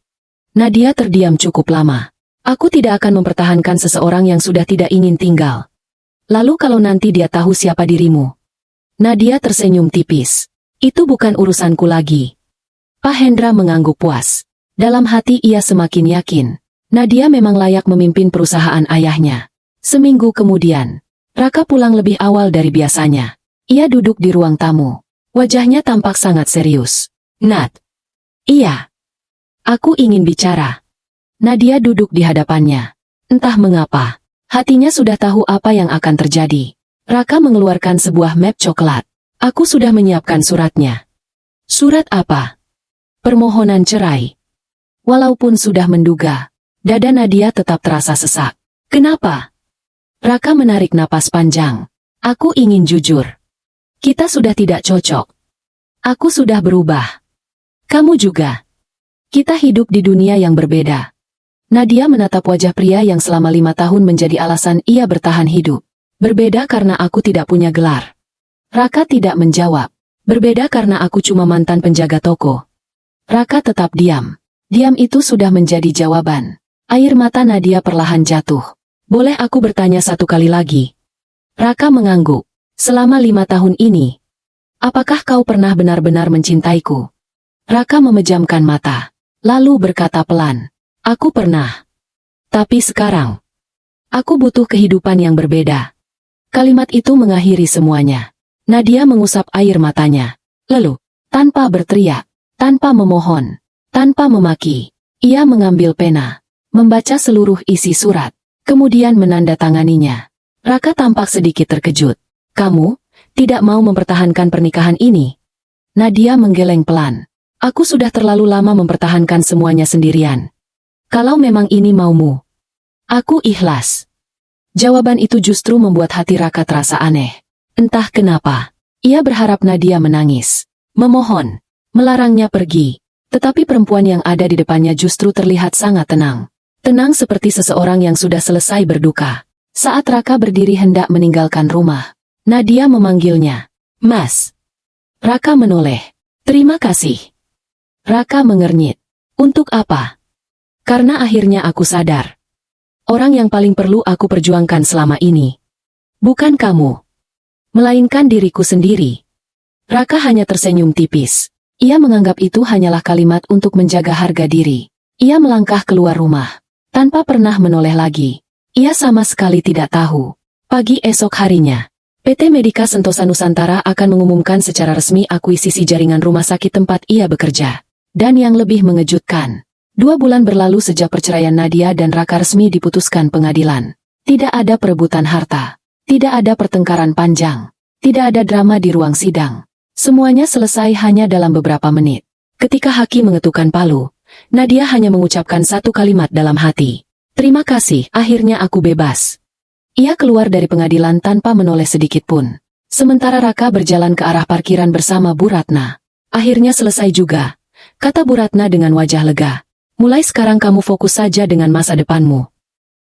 Nadia terdiam cukup lama. "Aku tidak akan mempertahankan seseorang yang sudah tidak ingin tinggal. Lalu kalau nanti dia tahu siapa dirimu?" Nadia tersenyum tipis. "Itu bukan urusanku lagi." Pak Hendra mengangguk puas. Dalam hati ia semakin yakin, Nadia memang layak memimpin perusahaan ayahnya. Seminggu kemudian, Raka pulang lebih awal dari biasanya. Ia duduk di ruang tamu. Wajahnya tampak sangat serius. "Nat." "Iya. Aku ingin bicara." Nadia duduk di hadapannya. Entah mengapa, hatinya sudah tahu apa yang akan terjadi. Raka mengeluarkan sebuah map coklat. "Aku sudah menyiapkan suratnya." "Surat apa?" "Permohonan cerai." Walaupun sudah menduga, dada Nadia tetap terasa sesak. "Kenapa?" Raka menarik napas panjang. "Aku ingin jujur. Kita sudah tidak cocok. Aku sudah berubah. Kamu juga. Kita hidup di dunia yang berbeda." Nadia menatap wajah pria yang selama 5 tahun menjadi alasan ia bertahan hidup. "Berbeda karena aku tidak punya gelar." Raka tidak menjawab. "Berbeda karena aku cuma mantan penjaga toko." Raka tetap diam. Diam itu sudah menjadi jawaban. Air mata Nadia perlahan jatuh. "Boleh aku bertanya satu kali lagi?" Raka mengangguk. "Selama 5 tahun ini, apakah kau pernah benar-benar mencintaiku?" Raka memejamkan mata, lalu berkata pelan, "Aku pernah. Tapi sekarang, aku butuh kehidupan yang berbeda." Kalimat itu mengakhiri semuanya. Nadia mengusap air matanya. Lalu, tanpa berteriak, tanpa memohon, tanpa memaki, ia mengambil pena, membaca seluruh isi surat, kemudian menandatanganinya. Raka tampak sedikit terkejut. "Kamu tidak mau mempertahankan pernikahan ini?" Nadia menggeleng pelan. "Aku sudah terlalu lama mempertahankan semuanya sendirian. Kalau memang ini maumu, aku ikhlas." Jawaban itu justru membuat hati Raka terasa aneh. Entah kenapa, ia berharap Nadia menangis, memohon, melarangnya pergi. Tetapi perempuan yang ada di depannya justru terlihat sangat tenang. Tenang seperti seseorang yang sudah selesai berduka. Saat Raka berdiri hendak meninggalkan rumah, Nadia memanggilnya. "Mas." Raka menoleh. "Terima kasih." Raka mengernyit. "Untuk apa?" "Karena akhirnya aku sadar. Orang yang paling perlu aku perjuangkan selama ini, bukan kamu, melainkan diriku sendiri." Raka hanya tersenyum tipis. Ia menganggap itu hanyalah kalimat untuk menjaga harga diri. Ia melangkah keluar rumah, tanpa pernah menoleh lagi. Ia sama sekali tidak tahu. Pagi esok harinya, PT Medika Sentosa Nusantara akan mengumumkan secara resmi akuisisi jaringan rumah sakit tempat ia bekerja. Dan yang lebih mengejutkan, 2 bulan berlalu sejak perceraian Nadia dan Raka resmi diputuskan pengadilan. Tidak ada perebutan harta, tidak ada pertengkaran panjang, tidak ada drama di ruang sidang. Semuanya selesai hanya dalam beberapa menit. Ketika hakim mengetukkan palu, Nadia hanya mengucapkan satu kalimat dalam hati. Terima kasih, akhirnya aku bebas. Ia keluar dari pengadilan tanpa menoleh sedikit pun. Sementara Raka berjalan ke arah parkiran bersama Bu Ratna. Akhirnya selesai juga, kata Bu Ratna dengan wajah lega. Mulai sekarang kamu fokus saja dengan masa depanmu.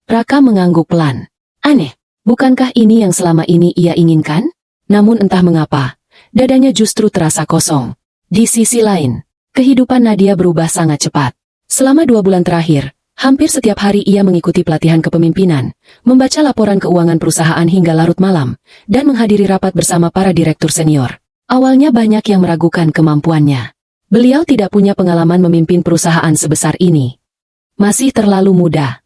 Raka mengangguk pelan. Aneh, bukankah ini yang selama ini ia inginkan? Namun entah mengapa, dadanya justru terasa kosong. Di sisi lain, kehidupan Nadia berubah sangat cepat. Selama 2 bulan terakhir, hampir setiap hari ia mengikuti pelatihan kepemimpinan, membaca laporan keuangan perusahaan hingga larut malam, dan menghadiri rapat bersama para direktur senior. Awalnya banyak yang meragukan kemampuannya. Beliau tidak punya pengalaman memimpin perusahaan sebesar ini. Masih terlalu muda.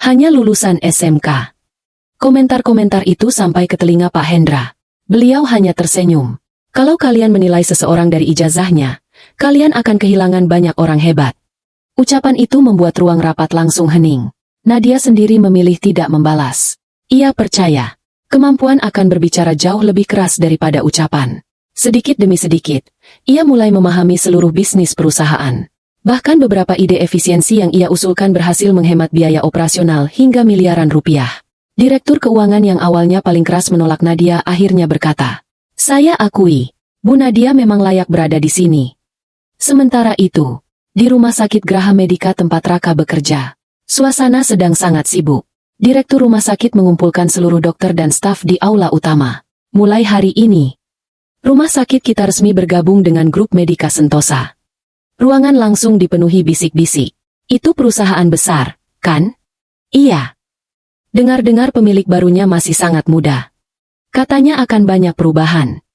Hanya lulusan SMK. Komentar-komentar itu sampai ke telinga Pak Hendra. Beliau hanya tersenyum. Kalau kalian menilai seseorang dari ijazahnya, kalian akan kehilangan banyak orang hebat. Ucapan itu membuat ruang rapat langsung hening. Nadia sendiri memilih tidak membalas. Ia percaya, kemampuan akan berbicara jauh lebih keras daripada ucapan. Sedikit demi sedikit, ia mulai memahami seluruh bisnis perusahaan. Bahkan beberapa ide efisiensi yang ia usulkan berhasil menghemat biaya operasional hingga miliaran rupiah. Direktur keuangan yang awalnya paling keras menolak Nadia akhirnya berkata, "Saya akui, Bu Nadia memang layak berada di sini." Sementara itu, di Rumah Sakit Graha Medica tempat Raka bekerja, suasana sedang sangat sibuk. Direktur rumah sakit mengumpulkan seluruh dokter dan staf di aula utama. Mulai hari ini, rumah sakit kita resmi bergabung dengan grup Medica Sentosa. Ruangan langsung dipenuhi bisik-bisik. Itu perusahaan besar, kan? Iya. Dengar-dengar pemilik barunya masih sangat muda. Katanya akan banyak perubahan.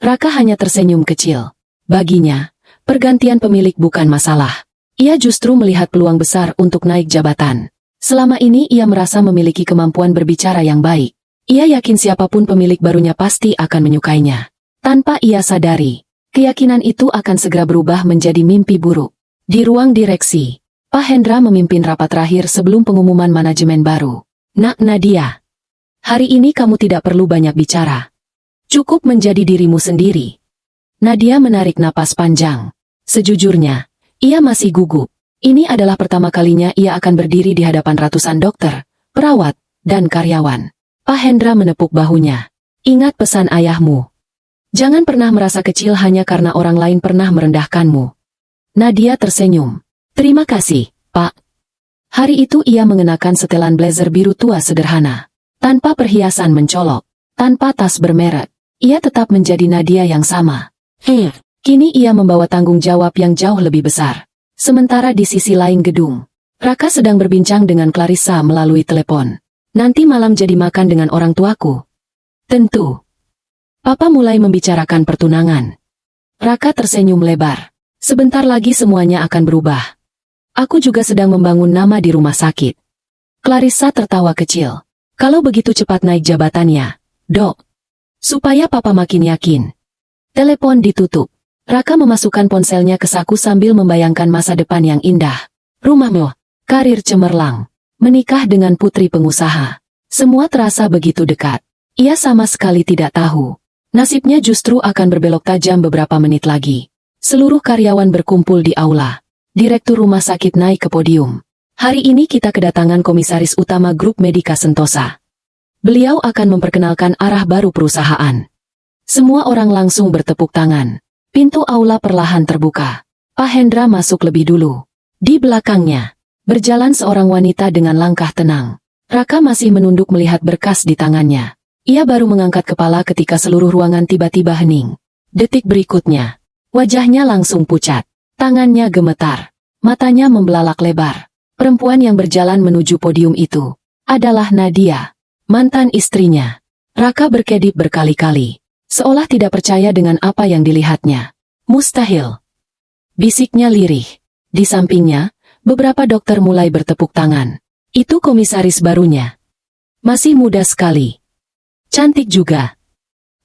Raka hanya tersenyum kecil. Baginya, pergantian pemilik bukan masalah. Ia justru melihat peluang besar untuk naik jabatan. Selama ini ia merasa memiliki kemampuan berbicara yang baik. Ia yakin siapapun pemilik barunya pasti akan menyukainya. Tanpa ia sadari, keyakinan itu akan segera berubah menjadi mimpi buruk. Di ruang direksi, Pak Hendra memimpin rapat terakhir sebelum pengumuman manajemen baru. Nak Nadia, hari ini kamu tidak perlu banyak bicara. Cukup menjadi dirimu sendiri. Nadia menarik napas panjang. Sejujurnya, ia masih gugup. Ini adalah pertama kalinya ia akan berdiri di hadapan ratusan dokter, perawat, dan karyawan. Pak Hendra menepuk bahunya. Ingat pesan ayahmu. Jangan pernah merasa kecil hanya karena orang lain pernah merendahkanmu. Nadia tersenyum. Terima kasih, Pak. Hari itu ia mengenakan setelan blazer biru tua sederhana. Tanpa perhiasan mencolok, tanpa tas bermerek, ia tetap menjadi Nadia yang sama. Kini ia membawa tanggung jawab yang jauh lebih besar. Sementara di sisi lain gedung, Raka sedang berbincang dengan Clarissa melalui telepon. Nanti malam jadi makan dengan orang tuaku. Tentu. Papa mulai membicarakan pertunangan. Raka tersenyum lebar. Sebentar lagi semuanya akan berubah. Aku juga sedang membangun nama di rumah sakit. Clarissa tertawa kecil. Kalau begitu cepat naik jabatannya, Dok. Supaya papa makin yakin. Telepon ditutup. Raka memasukkan ponselnya ke saku sambil membayangkan masa depan yang indah. Rumah mewah, karir cemerlang, menikah dengan putri pengusaha. Semua terasa begitu dekat. Ia sama sekali tidak tahu. Nasibnya justru akan berbelok tajam beberapa menit lagi. Seluruh karyawan berkumpul di aula. Direktur rumah sakit naik ke podium. Hari ini kita kedatangan komisaris utama grup Medica Sentosa. Beliau akan memperkenalkan arah baru perusahaan. Semua orang langsung bertepuk tangan. Pintu aula perlahan terbuka. Pak Hendra masuk lebih dulu. Di belakangnya, berjalan seorang wanita dengan langkah tenang. Raka masih menunduk melihat berkas di tangannya. Ia baru mengangkat kepala ketika seluruh ruangan tiba-tiba hening. Detik berikutnya, wajahnya langsung pucat. Tangannya gemetar. Matanya membelalak lebar. Perempuan yang berjalan menuju podium itu adalah Nadia, mantan istrinya. Raka berkedip berkali-kali, seolah tidak percaya dengan apa yang dilihatnya. Mustahil. Bisiknya lirih. Di sampingnya, beberapa dokter mulai bertepuk tangan. Itu komisaris barunya. Masih muda sekali. Cantik juga.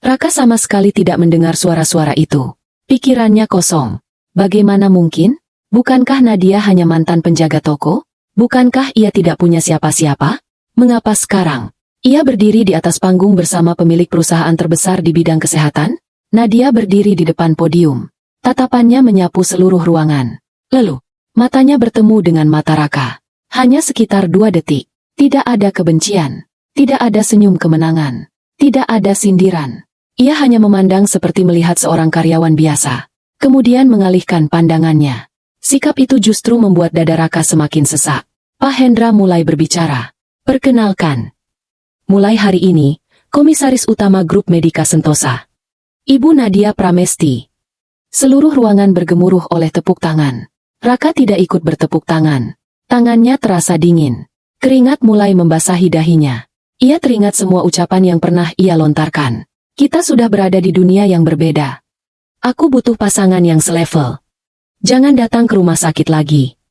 Raka sama sekali tidak mendengar suara-suara itu. Pikirannya kosong. Bagaimana mungkin? Bukankah Nadia hanya mantan penjaga toko? Bukankah ia tidak punya siapa-siapa? Mengapa sekarang ia berdiri di atas panggung bersama pemilik perusahaan terbesar di bidang kesehatan? Nadia berdiri di depan podium. Tatapannya menyapu seluruh ruangan. Lalu, Matanya bertemu dengan mata Raka. Hanya sekitar 2 detik. Tidak ada kebencian. Tidak ada senyum kemenangan. Tidak ada sindiran. Ia hanya memandang seperti melihat seorang karyawan biasa. Kemudian mengalihkan pandangannya. Sikap itu justru membuat dada Raka semakin sesak. Pak Hendra mulai berbicara. Perkenalkan. Mulai hari ini, Komisaris Utama Grup Medika Sentosa. Ibu Nadia Pramesti. Seluruh ruangan bergemuruh oleh tepuk tangan. Raka tidak ikut bertepuk tangan. Tangannya terasa dingin. Keringat mulai membasahi dahinya. Ia teringat semua ucapan yang pernah ia lontarkan. Kita sudah berada di dunia yang berbeda. Aku butuh pasangan yang selevel. Jangan datang ke rumah sakit lagi.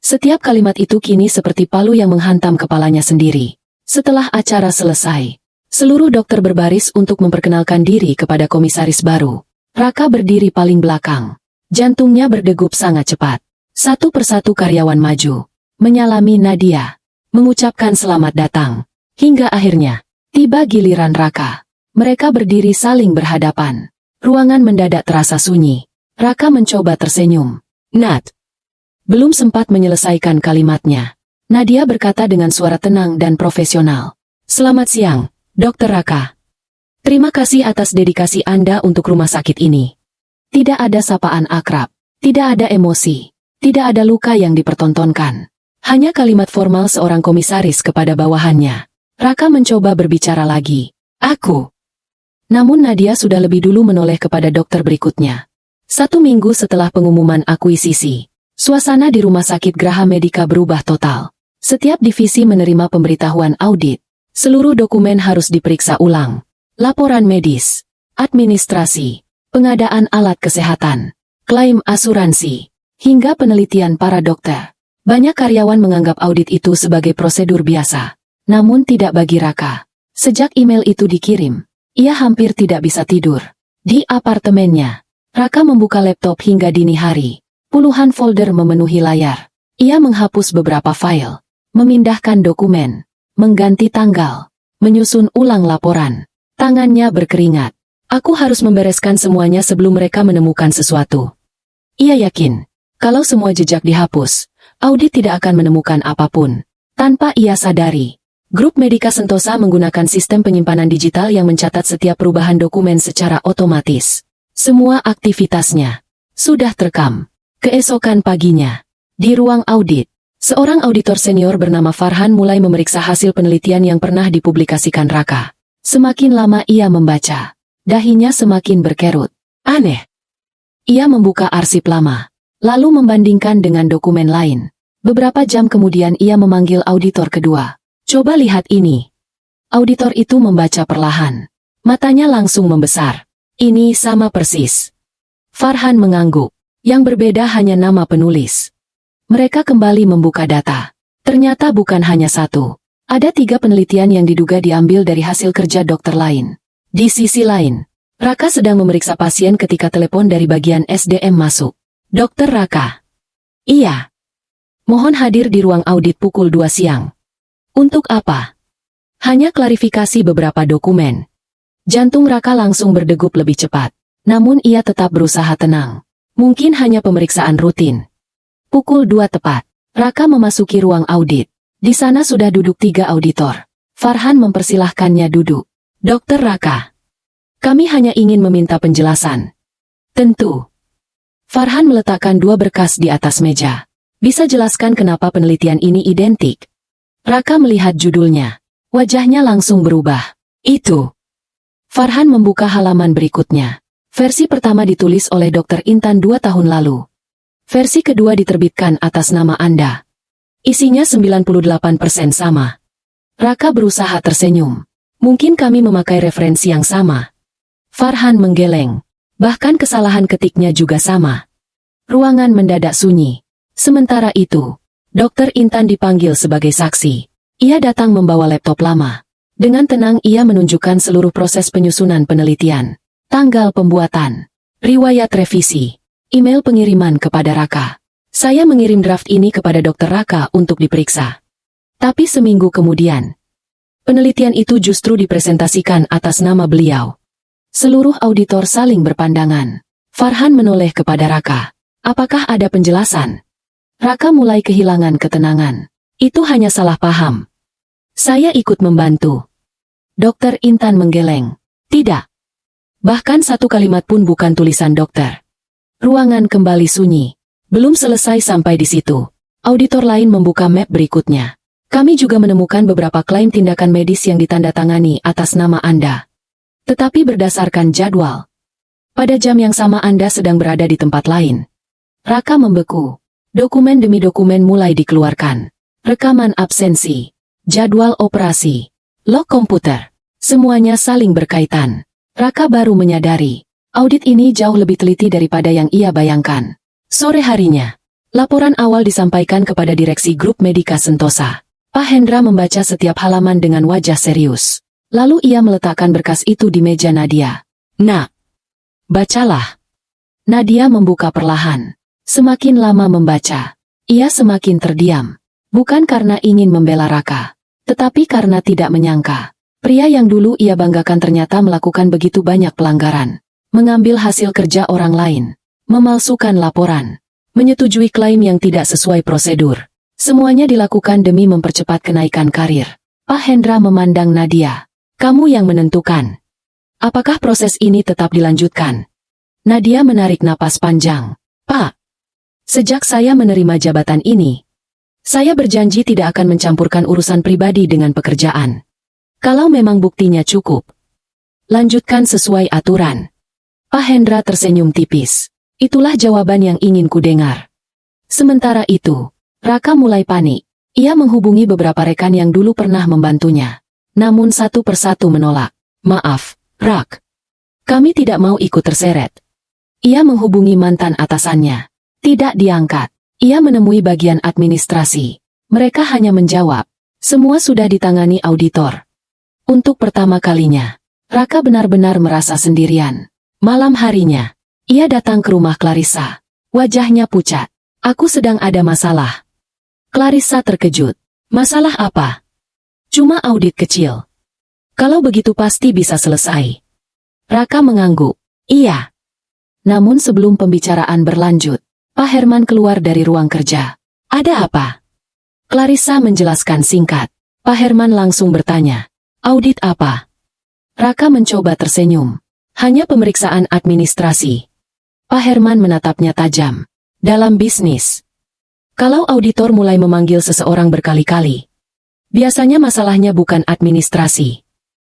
Setiap kalimat itu kini seperti palu yang menghantam kepalanya sendiri. Setelah acara selesai, seluruh dokter berbaris untuk memperkenalkan diri kepada komisaris baru. Raka berdiri paling belakang. Jantungnya berdegup sangat cepat. Satu persatu karyawan maju, menyalami Nadia, mengucapkan selamat datang. Hingga akhirnya, tiba giliran Raka. Mereka berdiri saling berhadapan. Ruangan mendadak terasa sunyi. Raka mencoba tersenyum. Nat. Belum sempat menyelesaikan kalimatnya. Nadia berkata dengan suara tenang dan profesional. Selamat siang, Dr. Raka. Terima kasih atas dedikasi Anda untuk rumah sakit ini. Tidak ada sapaan akrab. Tidak ada emosi. Tidak ada luka yang dipertontonkan. Hanya kalimat formal seorang komisaris kepada bawahannya. Raka mencoba berbicara lagi. Aku. Namun Nadia sudah lebih dulu menoleh kepada dokter berikutnya. 1 minggu setelah pengumuman akuisisi, suasana di rumah sakit Graha Medica berubah total. Setiap divisi menerima pemberitahuan audit. Seluruh dokumen harus diperiksa ulang. Laporan medis, administrasi, pengadaan alat kesehatan, klaim asuransi, hingga penelitian para dokter. Banyak karyawan menganggap audit itu sebagai prosedur biasa. Namun tidak bagi Raka. Sejak email itu dikirim, ia hampir tidak bisa tidur. Di apartemennya, Raka membuka laptop hingga dini hari. Puluhan folder memenuhi layar. Ia menghapus beberapa file, memindahkan dokumen, mengganti tanggal, menyusun ulang laporan. Tangannya berkeringat. Aku harus membereskan semuanya sebelum mereka menemukan sesuatu. Ia yakin, kalau semua jejak dihapus, audit tidak akan menemukan apapun. Tanpa ia sadari, Grup Medika Sentosa menggunakan sistem penyimpanan digital yang mencatat setiap perubahan dokumen secara otomatis. Semua aktivitasnya sudah terekam. Keesokan paginya, di ruang audit, seorang auditor senior bernama Farhan mulai memeriksa hasil penelitian yang pernah dipublikasikan Raka. Semakin lama ia membaca, dahinya semakin berkerut. Aneh. Ia membuka arsip lama, lalu membandingkan dengan dokumen lain. Beberapa jam kemudian ia memanggil auditor kedua. Coba lihat ini. Auditor itu membaca perlahan. Matanya langsung membesar. Ini sama persis. Farhan mengangguk. Yang berbeda hanya nama penulis. Mereka kembali membuka data. Ternyata bukan hanya satu. Ada 3 penelitian yang diduga diambil dari hasil kerja dokter lain. Di sisi lain, Raka sedang memeriksa pasien ketika telepon dari bagian SDM masuk. Dokter Raka. Iya. Mohon hadir di ruang audit pukul 2 siang. Untuk apa? Hanya klarifikasi beberapa dokumen. Jantung Raka langsung berdegup lebih cepat. Namun ia tetap berusaha tenang. Mungkin hanya pemeriksaan rutin. Pukul 2 tepat. Raka memasuki ruang audit. Di sana sudah duduk 3 auditor. Farhan mempersilahkannya duduk. Dokter Raka. Kami hanya ingin meminta penjelasan. Tentu. Farhan meletakkan 2 berkas di atas meja. Bisa jelaskan kenapa penelitian ini identik? Raka melihat judulnya. Wajahnya langsung berubah. Itu. Farhan membuka halaman berikutnya. Versi pertama ditulis oleh Dr. Intan 2 tahun lalu. Versi kedua diterbitkan atas nama Anda. Isinya 98% sama. Raka berusaha tersenyum. Mungkin kami memakai referensi yang sama. Farhan menggeleng. Bahkan kesalahan ketiknya juga sama. Ruangan mendadak sunyi. Sementara itu, Dr. Intan dipanggil sebagai saksi. Ia datang membawa laptop lama. Dengan tenang ia menunjukkan seluruh proses penyusunan penelitian. Tanggal pembuatan. Riwayat revisi. Email pengiriman kepada Raka. Saya mengirim draft ini kepada Dr. Raka untuk diperiksa. Tapi seminggu kemudian, penelitian itu justru dipresentasikan atas nama beliau. Seluruh auditor saling berpandangan. Farhan menoleh kepada Raka. Apakah ada penjelasan? Raka mulai kehilangan ketenangan. Itu hanya salah paham. Saya ikut membantu. Dokter Intan menggeleng. Tidak. Bahkan satu kalimat pun bukan tulisan dokter. Ruangan kembali sunyi. Belum selesai sampai di situ. Auditor lain membuka map berikutnya. Kami juga menemukan beberapa klaim tindakan medis yang ditandatangani atas nama Anda. Tetapi berdasarkan jadwal. Pada jam yang sama Anda sedang berada di tempat lain. Raka membeku. Dokumen demi dokumen mulai dikeluarkan. Rekaman absensi. Jadwal operasi. Log komputer. Semuanya saling berkaitan. Raka baru menyadari. Audit ini jauh lebih teliti daripada yang ia bayangkan. Sore harinya. Laporan awal disampaikan kepada Direksi Grup Medika Sentosa. Pak Hendra membaca setiap halaman dengan wajah serius. Lalu ia meletakkan berkas itu di meja Nadia. Nak, bacalah. Nadia membuka perlahan. Semakin lama membaca, ia semakin terdiam. Bukan karena ingin membela Raka, tetapi karena tidak menyangka. Pria yang dulu ia banggakan ternyata melakukan begitu banyak pelanggaran. Mengambil hasil kerja orang lain. Memalsukan laporan. Menyetujui klaim yang tidak sesuai prosedur. Semuanya dilakukan demi mempercepat kenaikan karir. Pak Hendra memandang Nadia. Kamu yang menentukan. Apakah proses ini tetap dilanjutkan? Nadia menarik napas panjang. Pak, sejak saya menerima jabatan ini, saya berjanji tidak akan mencampurkan urusan pribadi dengan pekerjaan. Kalau memang buktinya cukup, lanjutkan sesuai aturan. Pak Hendra tersenyum tipis. Itulah jawaban yang ingin kudengar. Sementara itu, Raka mulai panik. Ia menghubungi beberapa rekan yang dulu pernah membantunya. Namun satu persatu menolak. Maaf, Rak. Kami tidak mau ikut terseret. Ia menghubungi mantan atasannya. Tidak diangkat. Ia menemui bagian administrasi. Mereka hanya menjawab. Semua sudah ditangani auditor. Untuk pertama kalinya, Raka benar-benar merasa sendirian. Malam harinya, ia datang ke rumah Clarissa. Wajahnya pucat. Aku sedang ada masalah. Clarissa terkejut. Masalah apa? Cuma audit kecil. Kalau begitu pasti bisa selesai. Raka mengangguk. Iya. Namun sebelum pembicaraan berlanjut, Pak Herman keluar dari ruang kerja. Ada apa? Clarissa menjelaskan singkat. Pak Herman langsung bertanya. Audit apa? Raka mencoba tersenyum. Hanya pemeriksaan administrasi. Pak Herman menatapnya tajam. Dalam bisnis, kalau auditor mulai memanggil seseorang berkali-kali, biasanya masalahnya bukan administrasi.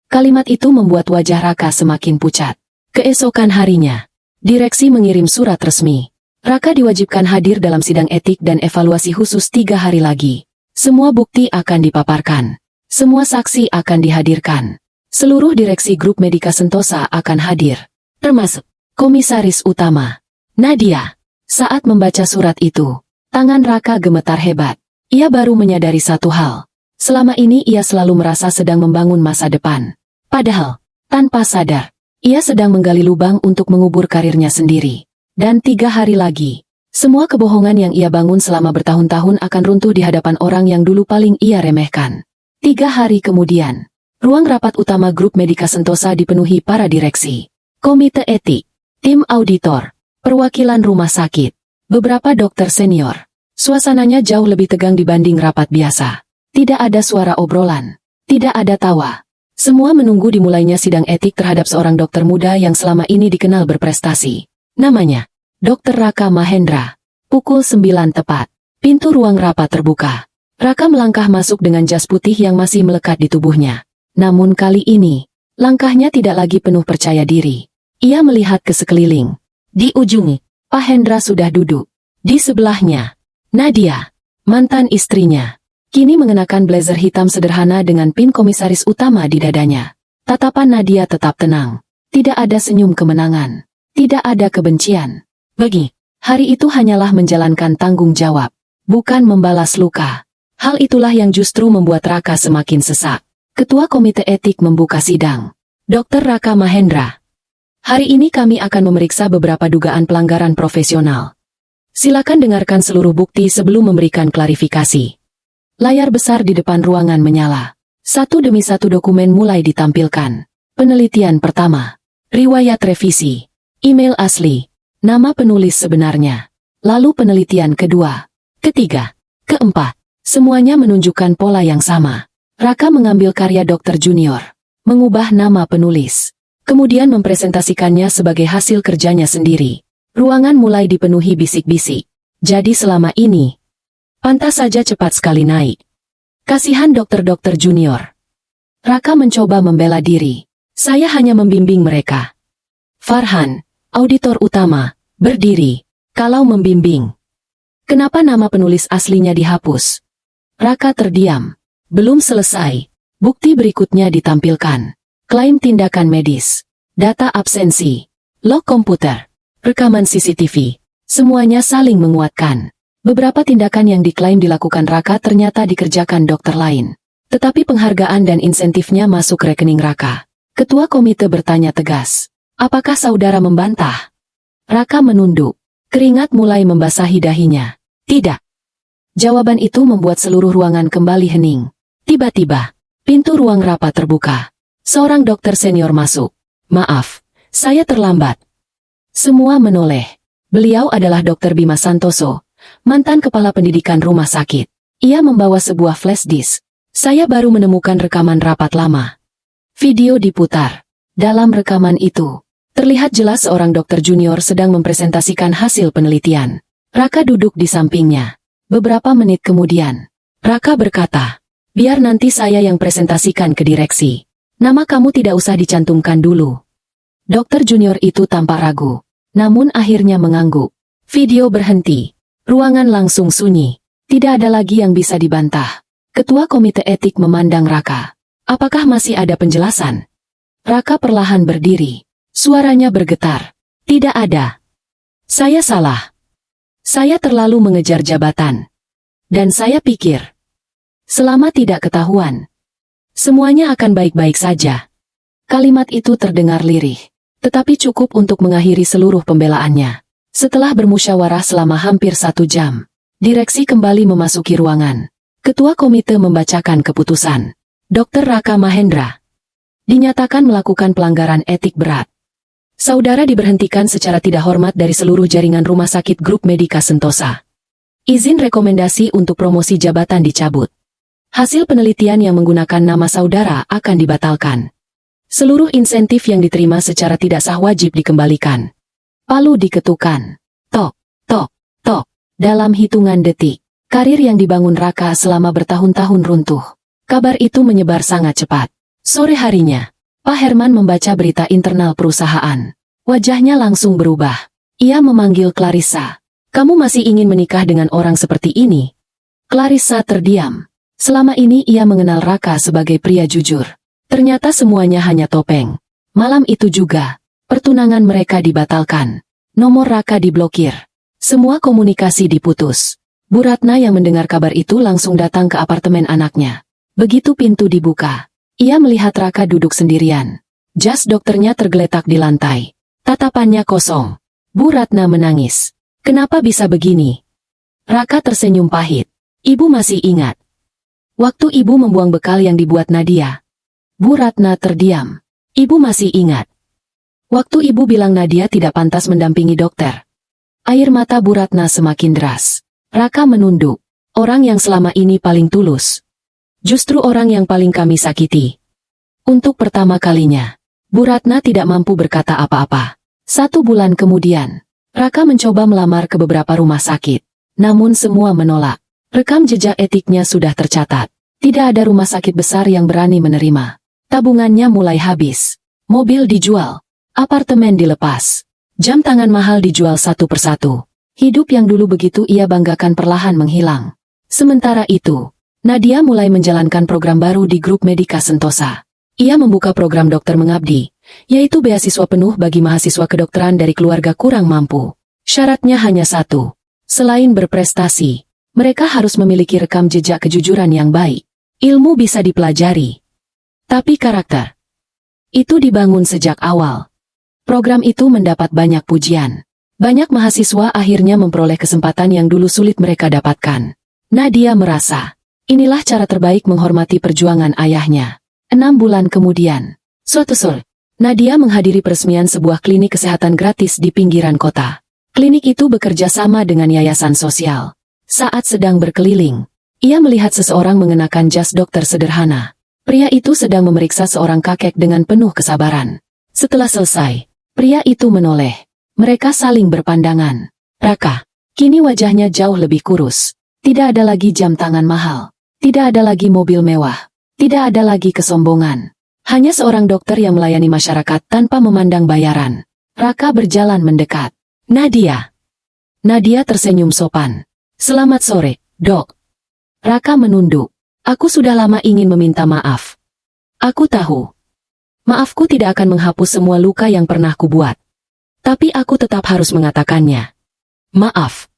Kalimat itu membuat wajah Raka semakin pucat. Keesokan harinya, direksi mengirim surat resmi. Raka diwajibkan hadir dalam sidang etik dan evaluasi khusus 3 hari lagi. Semua bukti akan dipaparkan. Semua saksi akan dihadirkan. Seluruh direksi grup Medika Sentosa akan hadir. Termasuk Komisaris Utama, Nadia. Saat membaca surat itu, tangan Raka gemetar hebat. Ia baru menyadari satu hal. Selama ini ia selalu merasa sedang membangun masa depan. Padahal, tanpa sadar, ia sedang menggali lubang untuk mengubur karirnya sendiri. Dan 3 hari lagi, semua kebohongan yang ia bangun selama bertahun-tahun akan runtuh di hadapan orang yang dulu paling ia remehkan. 3 hari kemudian, ruang rapat utama grup Medika Sentosa dipenuhi para direksi, komite etik, tim auditor, perwakilan rumah sakit, beberapa dokter senior. Suasananya jauh lebih tegang dibanding rapat biasa. Tidak ada suara obrolan, tidak ada tawa. Semua menunggu dimulainya sidang etik terhadap seorang dokter muda yang selama ini dikenal berprestasi. Namanya, Dr. Raka Mahendra. Pukul 9 tepat, pintu ruang rapat terbuka. Raka melangkah masuk dengan jas putih yang masih melekat di tubuhnya. Namun kali ini, langkahnya tidak lagi penuh percaya diri. Ia melihat ke sekeliling. Di ujung, Pak Hendra sudah duduk. Di sebelahnya, Nadia, mantan istrinya, kini mengenakan blazer hitam sederhana dengan pin komisaris utama di dadanya. Tatapan Nadia tetap tenang. Tidak ada senyum kemenangan. Tidak ada kebencian. Bagi, hari itu hanyalah menjalankan tanggung jawab, bukan membalas luka. Hal itulah yang justru membuat Raka semakin sesak. Ketua Komite Etik membuka sidang. Dr. Raka Mahendra. Hari ini kami akan memeriksa beberapa dugaan pelanggaran profesional. Silakan dengarkan seluruh bukti sebelum memberikan klarifikasi. Layar besar di depan ruangan menyala. Satu demi satu dokumen mulai ditampilkan. Penelitian pertama. Riwayat revisi. Email asli. Nama penulis sebenarnya. Lalu penelitian kedua. ketiga, keempat. Semuanya menunjukkan pola yang sama. Raka mengambil karya Dokter Junior, mengubah nama penulis, kemudian mempresentasikannya sebagai hasil kerjanya sendiri. Ruangan mulai dipenuhi bisik-bisik. Jadi selama ini, pantas saja cepat sekali naik. Kasihan dokter-dokter junior. Raka mencoba membela diri. Saya hanya membimbing mereka. Farhan, auditor utama, berdiri. Kalau membimbing, kenapa nama penulis aslinya dihapus? Raka terdiam. Belum selesai. Bukti berikutnya ditampilkan. Klaim tindakan medis, data absensi, log komputer, rekaman CCTV. Semuanya saling menguatkan. Beberapa tindakan yang diklaim dilakukan Raka ternyata dikerjakan dokter lain. Tetapi penghargaan dan insentifnya masuk rekening Raka. Ketua komite bertanya tegas. Apakah saudara membantah? Raka menunduk. Keringat mulai membasahi dahinya. Tidak. Jawaban itu membuat seluruh ruangan kembali hening. Tiba-tiba, pintu ruang rapat terbuka. Seorang dokter senior masuk. Maaf, saya terlambat. Semua menoleh. Beliau adalah Dr. Bima Santoso, mantan kepala pendidikan rumah sakit. Ia membawa sebuah flash disk. Saya baru menemukan rekaman rapat lama. Video diputar. Dalam rekaman itu, terlihat jelas seorang dokter junior sedang mempresentasikan hasil penelitian. Raka duduk di sampingnya. Beberapa menit kemudian, Raka berkata, biar nanti saya yang presentasikan ke direksi. Nama kamu tidak usah dicantumkan dulu. Dokter junior itu tampak ragu, namun akhirnya mengangguk. Video berhenti. Ruangan langsung sunyi. Tidak ada lagi yang bisa dibantah. Ketua komite etik memandang Raka. Apakah masih ada penjelasan? Raka perlahan berdiri. Suaranya bergetar. Tidak ada. Saya salah. Saya terlalu mengejar jabatan. Dan saya pikir, selama tidak ketahuan, semuanya akan baik-baik saja. Kalimat itu terdengar lirih, tetapi cukup untuk mengakhiri seluruh pembelaannya. Setelah bermusyawarah selama hampir 1 jam, direksi kembali memasuki ruangan. Ketua komite membacakan keputusan. Dr. Raka Mahendra dinyatakan melakukan pelanggaran etik berat. Saudara diberhentikan secara tidak hormat dari seluruh jaringan rumah sakit Grup Medika Sentosa. Izin rekomendasi untuk promosi jabatan dicabut. Hasil penelitian yang menggunakan nama saudara akan dibatalkan. Seluruh insentif yang diterima secara tidak sah wajib dikembalikan. Palu diketukan. Tok, tok, tok. Dalam hitungan detik, karir yang dibangun Raka selama bertahun-tahun runtuh. Kabar itu menyebar sangat cepat. Sore harinya, Pak Herman membaca berita internal perusahaan. Wajahnya langsung berubah. Ia memanggil Clarissa. Kamu masih ingin menikah dengan orang seperti ini? Clarissa terdiam. Selama ini ia mengenal Raka sebagai pria jujur. Ternyata semuanya hanya topeng. Malam itu juga, pertunangan mereka dibatalkan. Nomor Raka diblokir. Semua komunikasi diputus. Bu Ratna yang mendengar kabar itu langsung datang ke apartemen anaknya. Begitu pintu dibuka, ia melihat Raka duduk sendirian. Jas dokternya tergeletak di lantai. Tatapannya kosong. Bu Ratna menangis. Kenapa bisa begini? Raka tersenyum pahit. Ibu masih ingat waktu ibu membuang bekal yang dibuat Nadia? Bu Ratna terdiam. Ibu masih ingat waktu ibu bilang Nadia tidak pantas mendampingi dokter? Air mata Bu Ratna semakin deras. Raka menunduk. Orang yang selama ini paling tulus, justru orang yang paling kami sakiti. Untuk pertama kalinya, Bu Ratna tidak mampu berkata apa-apa. 1 bulan kemudian, Raka mencoba melamar ke beberapa rumah sakit. Namun semua menolak. Rekam jejak etiknya sudah tercatat. Tidak ada rumah sakit besar yang berani menerima. Tabungannya mulai habis. Mobil dijual. Apartemen dilepas. Jam tangan mahal dijual satu persatu. Hidup yang dulu begitu ia banggakan perlahan menghilang. Sementara itu, Nadia mulai menjalankan program baru di Grup Medika Sentosa. Ia membuka program dokter mengabdi, yaitu beasiswa penuh bagi mahasiswa kedokteran dari keluarga kurang mampu. Syaratnya hanya satu. Selain berprestasi, mereka harus memiliki rekam jejak kejujuran yang baik. Ilmu bisa dipelajari, tapi karakter itu dibangun sejak awal. Program itu mendapat banyak pujian. Banyak mahasiswa akhirnya memperoleh kesempatan yang dulu sulit mereka dapatkan. Nadia merasa, inilah cara terbaik menghormati perjuangan ayahnya. 6 bulan kemudian, suatu sore, Nadia menghadiri peresmian sebuah klinik kesehatan gratis di pinggiran kota. Klinik itu bekerja sama dengan yayasan sosial. Saat sedang berkeliling, ia melihat seseorang mengenakan jas dokter sederhana. Pria itu sedang memeriksa seorang kakek dengan penuh kesabaran. Setelah selesai, pria itu menoleh. Mereka saling berpandangan. Raka, kini wajahnya jauh lebih kurus. Tidak ada lagi jam tangan mahal. Tidak ada lagi mobil mewah. Tidak ada lagi kesombongan. Hanya seorang dokter yang melayani masyarakat tanpa memandang bayaran. Raka berjalan mendekat. Nadia. Nadia tersenyum sopan. Selamat sore, Dok. Raka menunduk. Aku sudah lama ingin meminta maaf. Aku tahu. Maafku tidak akan menghapus semua luka yang pernah kubuat. Tapi aku tetap harus mengatakannya. Maaf.